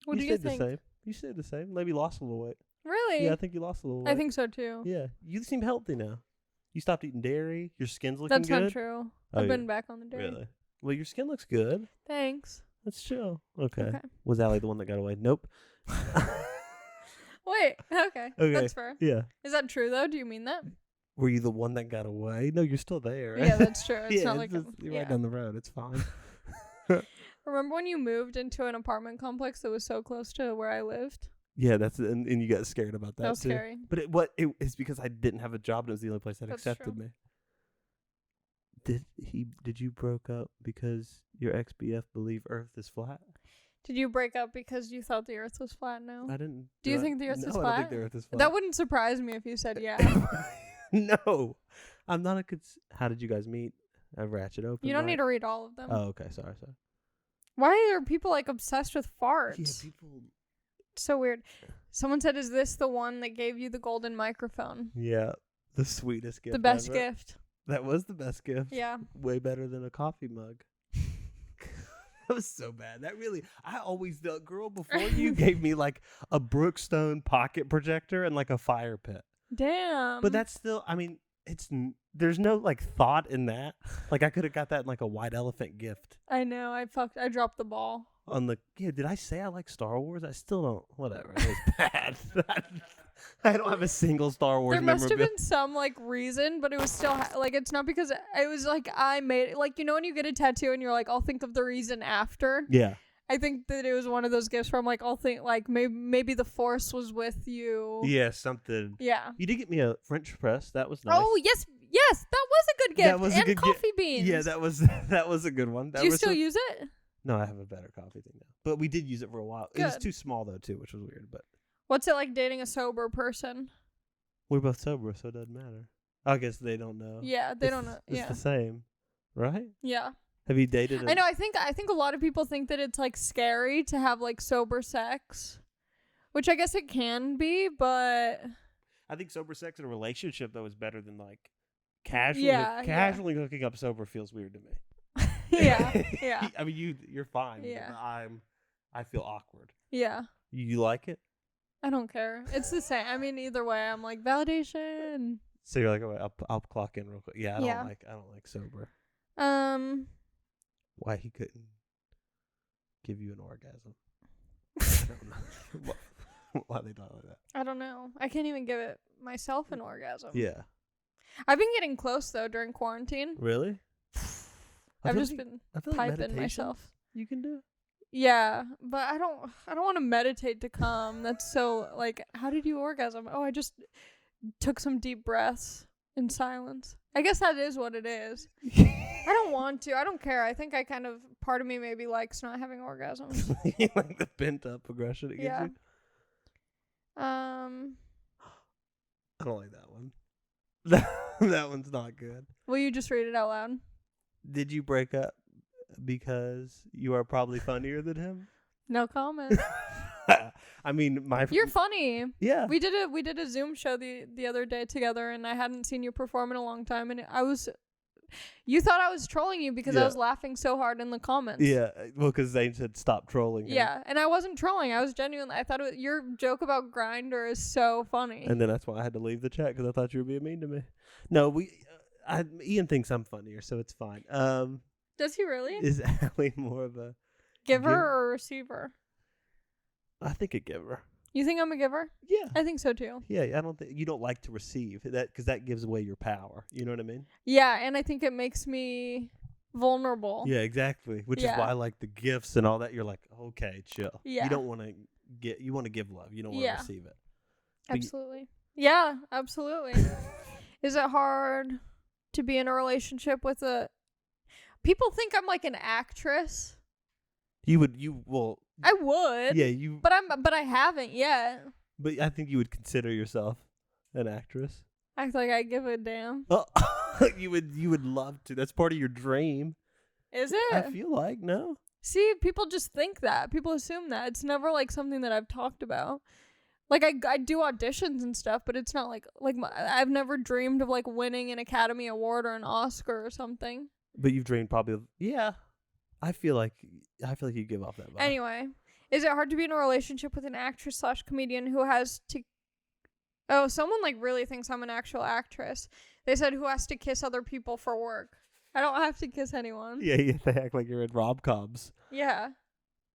What do you think? The same. You stayed the same. Maybe lost a little weight. Really? Yeah, I think you lost a little weight. I think so too. Yeah, you seem healthy now. You stopped eating dairy. Your skin's looking good. That's not true. I've been back on the dairy. Really? Well, your skin looks good. Thanks. That's chill. Okay. Was Allie the one that got away? Nope. Wait. Okay. That's fair. Yeah. Is that true though? Do you mean that? Were you the one that got away? No, you're still there. Yeah, that's true. It's not like you're right down the road. It's fine. Remember when you moved into an apartment complex that was so close to where I lived? Yeah, and you got scared about that. That was too. scary. But it's because I didn't have a job and it was the only place that accepted me. Did you broke up because your ex-BF believed Earth is flat? Did you break up because you thought the Earth was flat? No. I didn't. Do you think the Earth is flat? No, I don't think the Earth is flat. That wouldn't surprise me if you said yeah. No, I'm not a good. How did you guys meet? A ratchet open. You don't need to read all of them. Oh, okay. Sorry. Why are people like obsessed with farts? Yeah, people. So weird. Someone said, "Is this the one that gave you the golden microphone?" Yeah, the sweetest gift. The best ever. gift. That was the best gift. Yeah. Way better than a coffee mug. That was so bad. I always, the girl before you gave me like a Brookstone pocket projector and like a fire pit. Damn. But that's still, I mean, there's no like thought in that. Like I could have got that in like a white elephant gift. I know. I dropped the ball. Did I say I like Star Wars? I still don't. Whatever. It was bad. I don't have a single Star Wars. There must have been some like reason, but it was still like it's not because it was like I made it. Like, you know when you get a tattoo and you're like, I'll think of the reason after. Yeah. I think that it was one of those gifts where I'm like, I'll think like maybe the Force was with you. Yeah, something. Yeah. You did get me a French press. That was nice. Oh yes, that was a good gift. That was and a good coffee beans. Yeah, that was a good one. Do you still use it? No, I have a better coffee thing now. But we did use it for a while. It was too small though too, which was weird. But what's it like dating a sober person? We're both sober, so it doesn't matter. I guess they don't know. Yeah, they don't know. It's the same, right? Yeah. Have you dated? I know. I think a lot of people think that it's like scary to have like sober sex, which I guess it can be, but I think sober sex in a relationship though is better than like casually hooking up sober feels weird to me. Yeah. I mean, you're fine. Yeah. I feel awkward. Yeah. You like it? I don't care. It's the same. I mean, either way, I'm like validation. So you're like, oh, I'll clock in real quick. Yeah, I don't like sober. Why he couldn't give you an orgasm? I don't know. Why they thought like that? I don't know. I can't even give it myself an orgasm. Yeah. I've been getting close though during quarantine. Really? I've just been piping myself. You can do. Yeah, but I don't want to meditate to come. That's so like, how did you orgasm? Oh, I just took some deep breaths in silence. I guess that is what it is. I don't want to. I don't care. I think I kind of, part of me maybe likes not having orgasms. Like the pent up aggression it gives you. I don't like that one. That one's not good. Will you just read it out loud? Did you break up because you are probably funnier than him? No comment. I mean, you're funny. Yeah. We did a Zoom show the other day together, and I hadn't seen you perform in a long time, and you thought I was trolling you because I was laughing so hard in the comments. Yeah, well, because they said stop trolling. Yeah, and I wasn't trolling. I was genuinely. I thought your joke about Grindr is so funny. And then that's why I had to leave the chat because I thought you were being mean to me. No, Ian thinks I'm funnier, so it's fine. Does he really? Is Allie more of a giver or receiver? I think a giver. You think I'm a giver? Yeah. I think so too. Yeah, I don't think you don't like to receive that because that gives away your power. You know what I mean? Yeah, and I think it makes me vulnerable. Yeah, exactly. Which is why I like the gifts and all that. You're like, okay, chill. Yeah. You don't want to you want to give love. You don't want to receive it. Absolutely. Yeah, absolutely. Is it hard to be in a relationship with people think I'm like an actress. You will I would. Yeah, you. But I haven't yet. But I think you would consider yourself an actress. Act like I give a damn. Oh, you would love to. That's part of your dream. Is it? I feel like no. See, people just think that. People assume that. It's never like something that I've talked about. Like I do auditions and stuff, but it's not like I've never dreamed of like winning an Academy Award or an Oscar or something. But you've dreamed probably of, yeah. I feel like you give off that vibe. Anyway, is it hard to be in a relationship with an actress/comedian who has to? Oh, someone like really thinks I'm an actual actress. They said who has to kiss other people for work. I don't have to kiss anyone. Yeah, they act like you're in rom-coms. Yeah.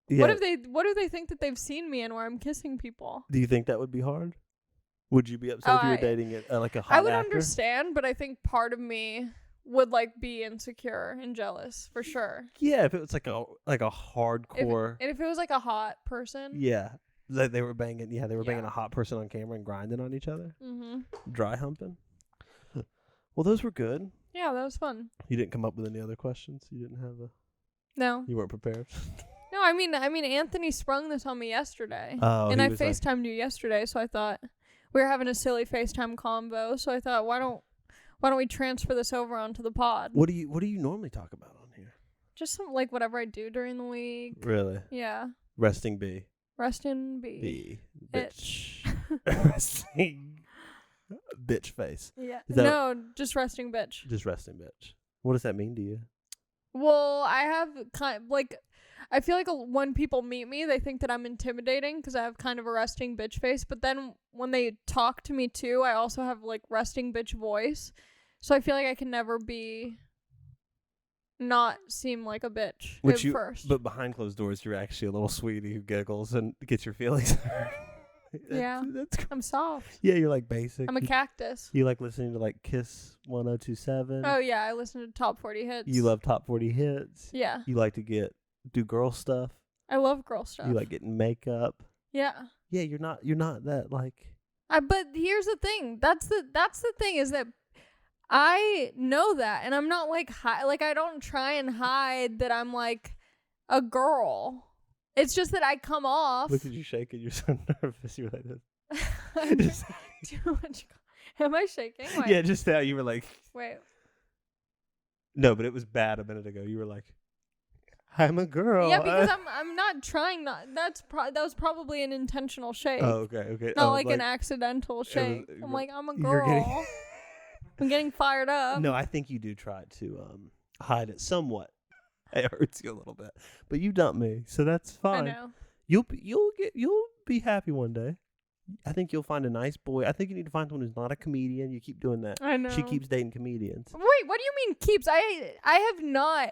Yeah. What do they think that they've seen me in where I'm kissing people? Do you think that would be hard? Would you be upset if you were dating like a hot I would actor? understand, but I think part of me would like be insecure and jealous for sure. Yeah, if it was like a hardcore. If it was like a hot person. Yeah, like they were banging. Yeah, they were banging a hot person on camera and grinding on each other. Mhm. Dry humping. Well, those were good. Yeah, that was fun. You didn't come up with any other questions. You didn't have a. No. You weren't prepared. No, I mean Anthony sprung this on me yesterday. Oh, and I FaceTimed you yesterday, so I thought we were having a silly FaceTime combo, so I thought why don't we transfer this over onto the pod? What do you normally talk about on here? Just some like whatever I do during the week. Really? Yeah. Resting B. Rest in B. B. Bitch. Resting bitch face. Yeah. No, just resting bitch. Just resting bitch. What does that mean to you? Well, I have I feel like when people meet me, they think that I'm intimidating because I have kind of a resting bitch face. But then when they talk to me too, I also have like resting bitch voice. So I feel like I can never not seem like a bitch first. But behind closed doors, you're actually a little sweetie who giggles and gets your feelings hurt. Yeah, I'm soft. Yeah, you're like basic. I'm a cactus. You like listening to like Kiss 102.7. Oh yeah, I listen to Top 40 Hits. You love Top 40 Hits. Yeah. You like to do girl stuff. I love girl stuff. You like getting makeup. Yeah. Yeah, you're not that like. But here's the thing. That's the thing is that I know that, and I'm not like I don't try and hide that I'm like a girl. It's just that I come off. Look at you shaking. You're so nervous. You're like this. Too much. Am I shaking? Wait. Yeah, just now you were like. Wait. No, but it was bad a minute ago. You were like, I'm a girl. Yeah, because I'm not trying not. That was probably an intentional shake. Oh, okay. Not like an accidental shake. I'm like, I'm a girl. I'm getting fired up. No, I think you do try to hide it somewhat. It hurts you a little bit, but you dump me, so that's fine. I know. You'll be happy one day. I think you'll find a nice boy. I think you need to find someone who's not a comedian. You keep doing that. I know. She keeps dating comedians. Wait, what do you mean keeps? I have not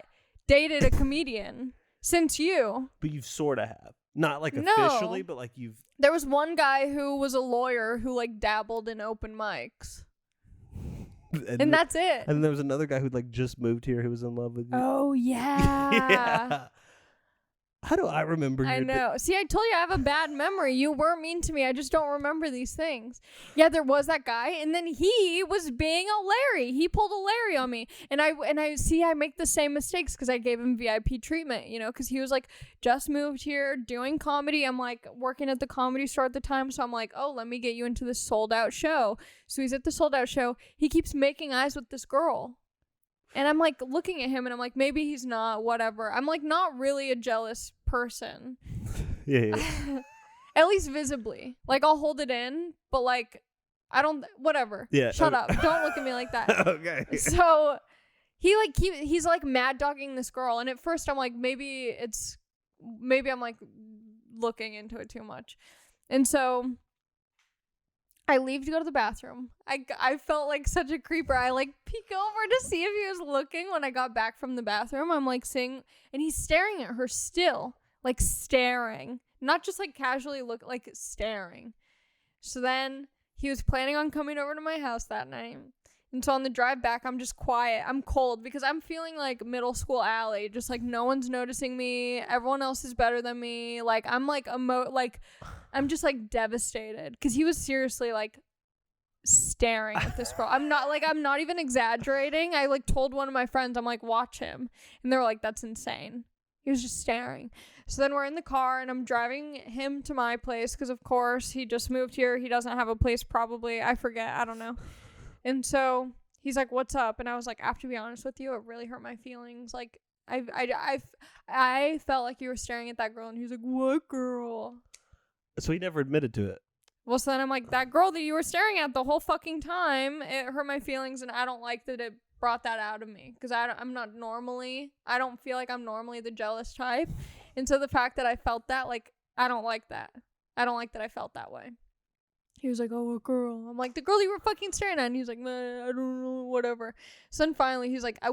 dated a comedian since you. But you've sort of have. Not like officially, but like you've. There was one guy who was a lawyer who like dabbled in open mics. And that's it. And then there was another guy who like just moved here who was in love with you. Oh yeah. Yeah. How do I remember you? I know. See, I told you I have a bad memory. You were mean to me. I just don't remember these things. Yeah, there was that guy, and then he was being a Larry. He pulled a Larry on me, and I see I make the same mistakes because I gave him VIP treatment, because he was like just moved here doing comedy. I'm like working at the Comedy Store at the time, so I'm like, oh, let me get you into this sold out show. So he's at the sold out show. He keeps making eyes with this girl. And I'm like looking at him and I'm like, maybe he's not, whatever. I'm like not really a jealous person. Yeah. At least visibly. Like I'll hold it in, but like I don't, whatever. Yeah. Shut up. Don't look at me like that. Okay. So he's like mad dogging this girl. And at first I'm like, maybe I'm like looking into it too much. And so I leave to go to the bathroom. I felt like such a creeper. I like peek over to see if he was looking when I got back from the bathroom. I'm like seeing, and he's staring at her still, like staring, not just like casually like staring. So then he was planning on coming over to my house that night. And so on the drive back, I'm just quiet. I'm cold because I'm feeling like middle school Allie. Just like no one's noticing me. Everyone else is better than me. Like I'm like I'm just like devastated because he was seriously like staring at this girl. I'm not even exaggerating. I like told one of my friends, I'm like, watch him. And they were like, that's insane. He was just staring. So then we're in the car, and I'm driving him to my place because, of course, he just moved here. He doesn't have a place probably. I forget. I don't know. And so he's like, what's up? And I was like, I have to be honest with you. It really hurt my feelings. Like, I felt like you were staring at that girl. And he was like, what girl? So he never admitted to it. Well, so then I'm like, that girl that you were staring at the whole fucking time, it hurt my feelings, and I don't like that it brought that out of me, because I don't feel like I'm normally the jealous type, and so the fact that I felt that, like, I don't like that. I don't like that I felt that way. He was like, oh, a girl. I'm like, the girl you were fucking staring at. And he's like, man, I don't know, whatever. So then finally, he's like, I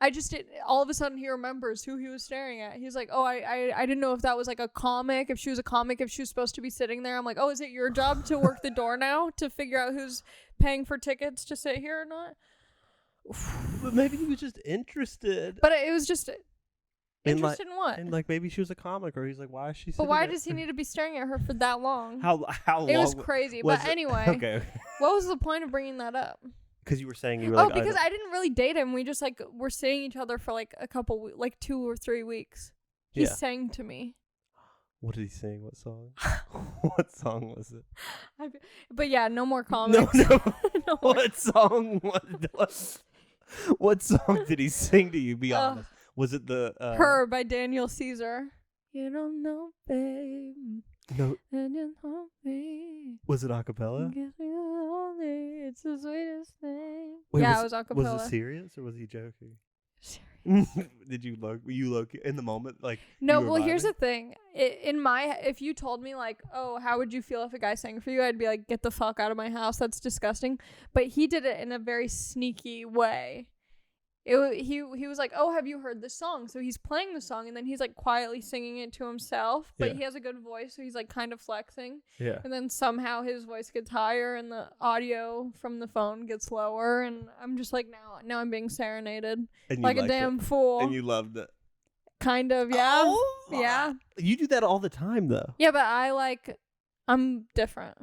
just did. All of a sudden, he remembers who he was staring at. He's like, oh, I didn't know if that was like a comic, if she was a comic, if she was supposed to be sitting there. I'm like, oh, is it your job to work the door now to figure out who's paying for tickets to sit here or not? But maybe he was just interested. But it was just... Interested in what? And like maybe she was a comic, or he's like, why is she? But why does he need to be staring at her for that long? How long? It was crazy. But anyway, okay. What was the point of bringing that up? Because you were saying you were like, because I didn't really date him. We just like were seeing each other for like a couple, like 2 or 3 weeks. He sang to me. What did he sing? What song? What song was it? But yeah, no more comments. No. No What song was? What song did he sing to you? Be honest. Was it the Her by Daniel Caesar? You don't know, babe. No. And you know me. Was it a cappella? It's the sweetest thing. Wait, yeah, it was a cappella. Was it serious or was he joking? Serious. Did you look? Were you look in the moment? Like no. Well, here's the thing. If you told me like, oh, how would you feel if a guy sang for you? I'd be like, get the fuck out of my house. That's disgusting. But he did it in a very sneaky way. He was like, oh, have you heard this song? So he's playing the song, and then he's like quietly singing it to himself, but he has a good voice, so he's like kind of flexing. Yeah. And then somehow his voice gets higher and the audio from the phone gets lower, and I'm just like, now I'm being serenaded like a damn fool. And you loved it. Kind of, yeah. Oh, yeah. You do that all the time though. Yeah, but I'm different.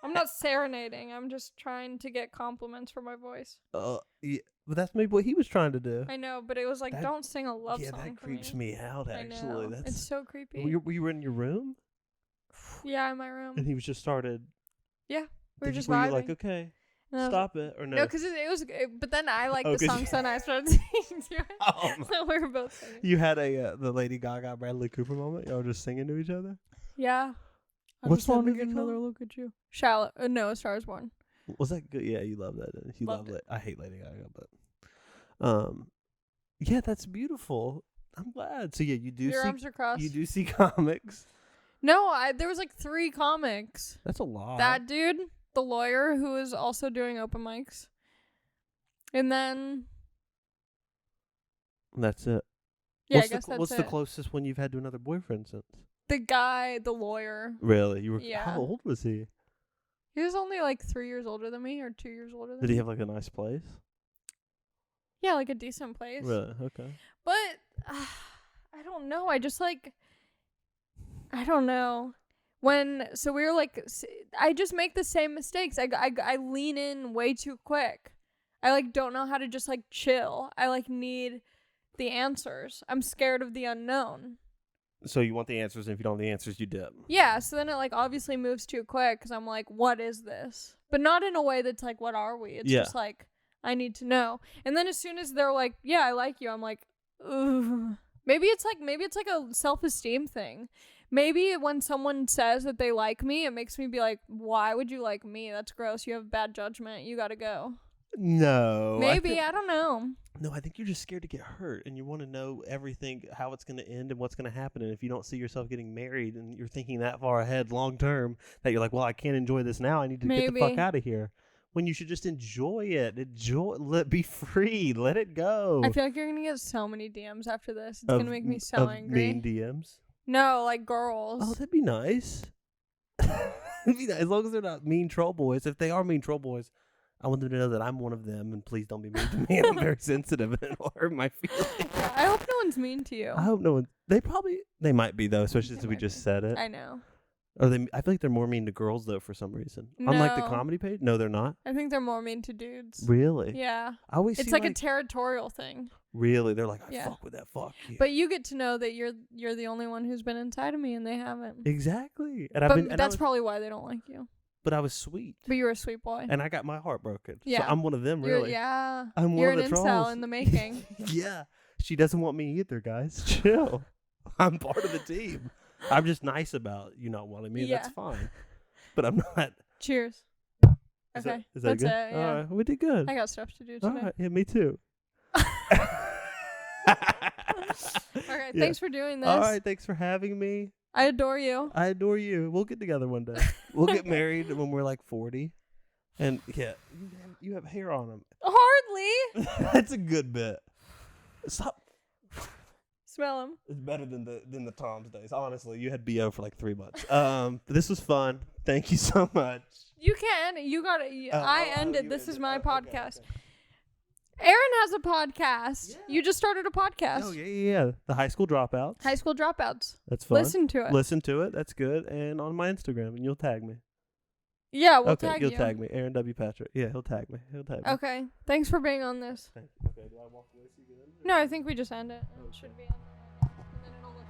I'm not serenading. I'm just trying to get compliments for my voice. Yeah, but that's maybe what he was trying to do. I know, but it was like, don't sing a love song. Yeah, that creeps me out. Actually, I know. It's so creepy. Were you in your room? Yeah, in my room. And he was just started. Yeah, we were just were vibing. you like, okay, stop it, or no? No, because it was. But then I liked the song, so then I started singing to it. Oh, so we were both singing. You had the Lady Gaga Bradley Cooper moment. Y'all were just singing to each other. Yeah. What's song to get another look at you? Shallow. No, A Star Is Born. Was that good? Yeah, you love that. You loved it. I hate Lady Gaga, but yeah, that's beautiful. I'm glad. So yeah, you do. Your arms are crossed. You do see comics. No, there was like 3 comics. That's a lot. That dude, the lawyer, who is also doing open mics, and then that's it. Yeah, I guess that's it. What's the closest one you've had to another boyfriend since? The guy, the lawyer. Really? You were? Yeah. How old was he? He was only like 3 years older than me, or 2 years older than me. Did he have like a nice place? Yeah, like a decent place. Really? Okay. But I don't know. I just like, I don't know. So we were like, I just make the same mistakes. I lean in way too quick. I like don't know how to just like chill. I like need the answers. I'm scared of the unknown. So you want the answers, and if you don't have the answers, you dip. Yeah, so then it like obviously moves too quick because I'm like, what is this? But not in a way that's like, what are we? It's just like, I need to know. And then as soon as they're like, yeah, I like you, I'm like, ugh. Maybe it's like a self-esteem thing. Maybe when someone says that they like me, it makes me be like, why would you like me? That's gross. You have bad judgment. You gotta go. No. Maybe, I don't know. No, I think you're just scared to get hurt, and you want to know everything, how it's going to end and what's going to happen. And if you don't see yourself getting married and you're thinking that far ahead long term, that you're like, well, I can't enjoy this now. I need to get the fuck out of here. When you should just enjoy it. Be free. Let it go. I feel like you're going to get so many DMs after this. It's going to make me so angry. Mean DMs? No, like girls. Oh, that'd be nice. That'd be nice. As long as they're not mean troll boys. If they are mean troll boys, I want them to know that I'm one of them, and please don't be mean to me. And I'm very sensitive, and it'll hurt my feelings. I hope no one's mean to you. I hope no one. They might be though, especially since we just said it. I know. I feel like they're more mean to girls though for some reason. No. Unlike the comedy page, no, they're not. I think they're more mean to dudes. Really? Yeah. I always. It's like a territorial thing. Really? They're like, I Yeah. fuck with that. Fuck you. But you get to know that you're the only one who's been inside of me, and they haven't. Exactly. And But that's probably why they don't like you. But I was sweet. But you were a sweet boy. And I got my heart broken. Yeah. So I'm one of them, really. Yeah. I'm You're one of an the incel trolls. in the making. Yeah. She doesn't want me either, guys. Chill. I'm part of the team. I'm just nice about you not wanting me. Yeah. That's fine. But I'm not. Cheers. Is Okay. that That's good? it. Yeah. All right. We did good. I got stuff to do All today. right. Yeah, me too. Okay. Yeah. Thanks for doing this. All right. Thanks for having me. I adore you. I adore you. We'll get together one day. We'll get married when we're like 40. And yeah, you have hair on them. Hardly. That's a good bit. Stop. Smell them. It's better than the Tom's days. Honestly, you had BO for like 3 months. But this was fun. Thank you so much. You can. You got it. I ended. you This is ended. my Okay, podcast. okay. Aaron has a podcast. Yeah. You just started a podcast. Oh, yeah. The High School Dropouts. High School Dropouts. That's fun. Listen to it. Listen to it. That's good. And on my Instagram, and you'll tag me. Yeah, we'll okay, tag you'll you. tag me. Aaron W. Patrick. Yeah, he'll tag me. Okay. Thanks for being on this. Thank you. Okay, do I walk away so you get in? No, I think we just end it. It should be on there.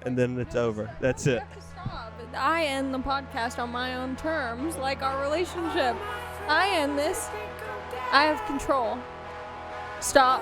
And then it's over. That's it. You have to stop. I end the podcast on my own terms, like our relationship. I end this. I have control. Stop.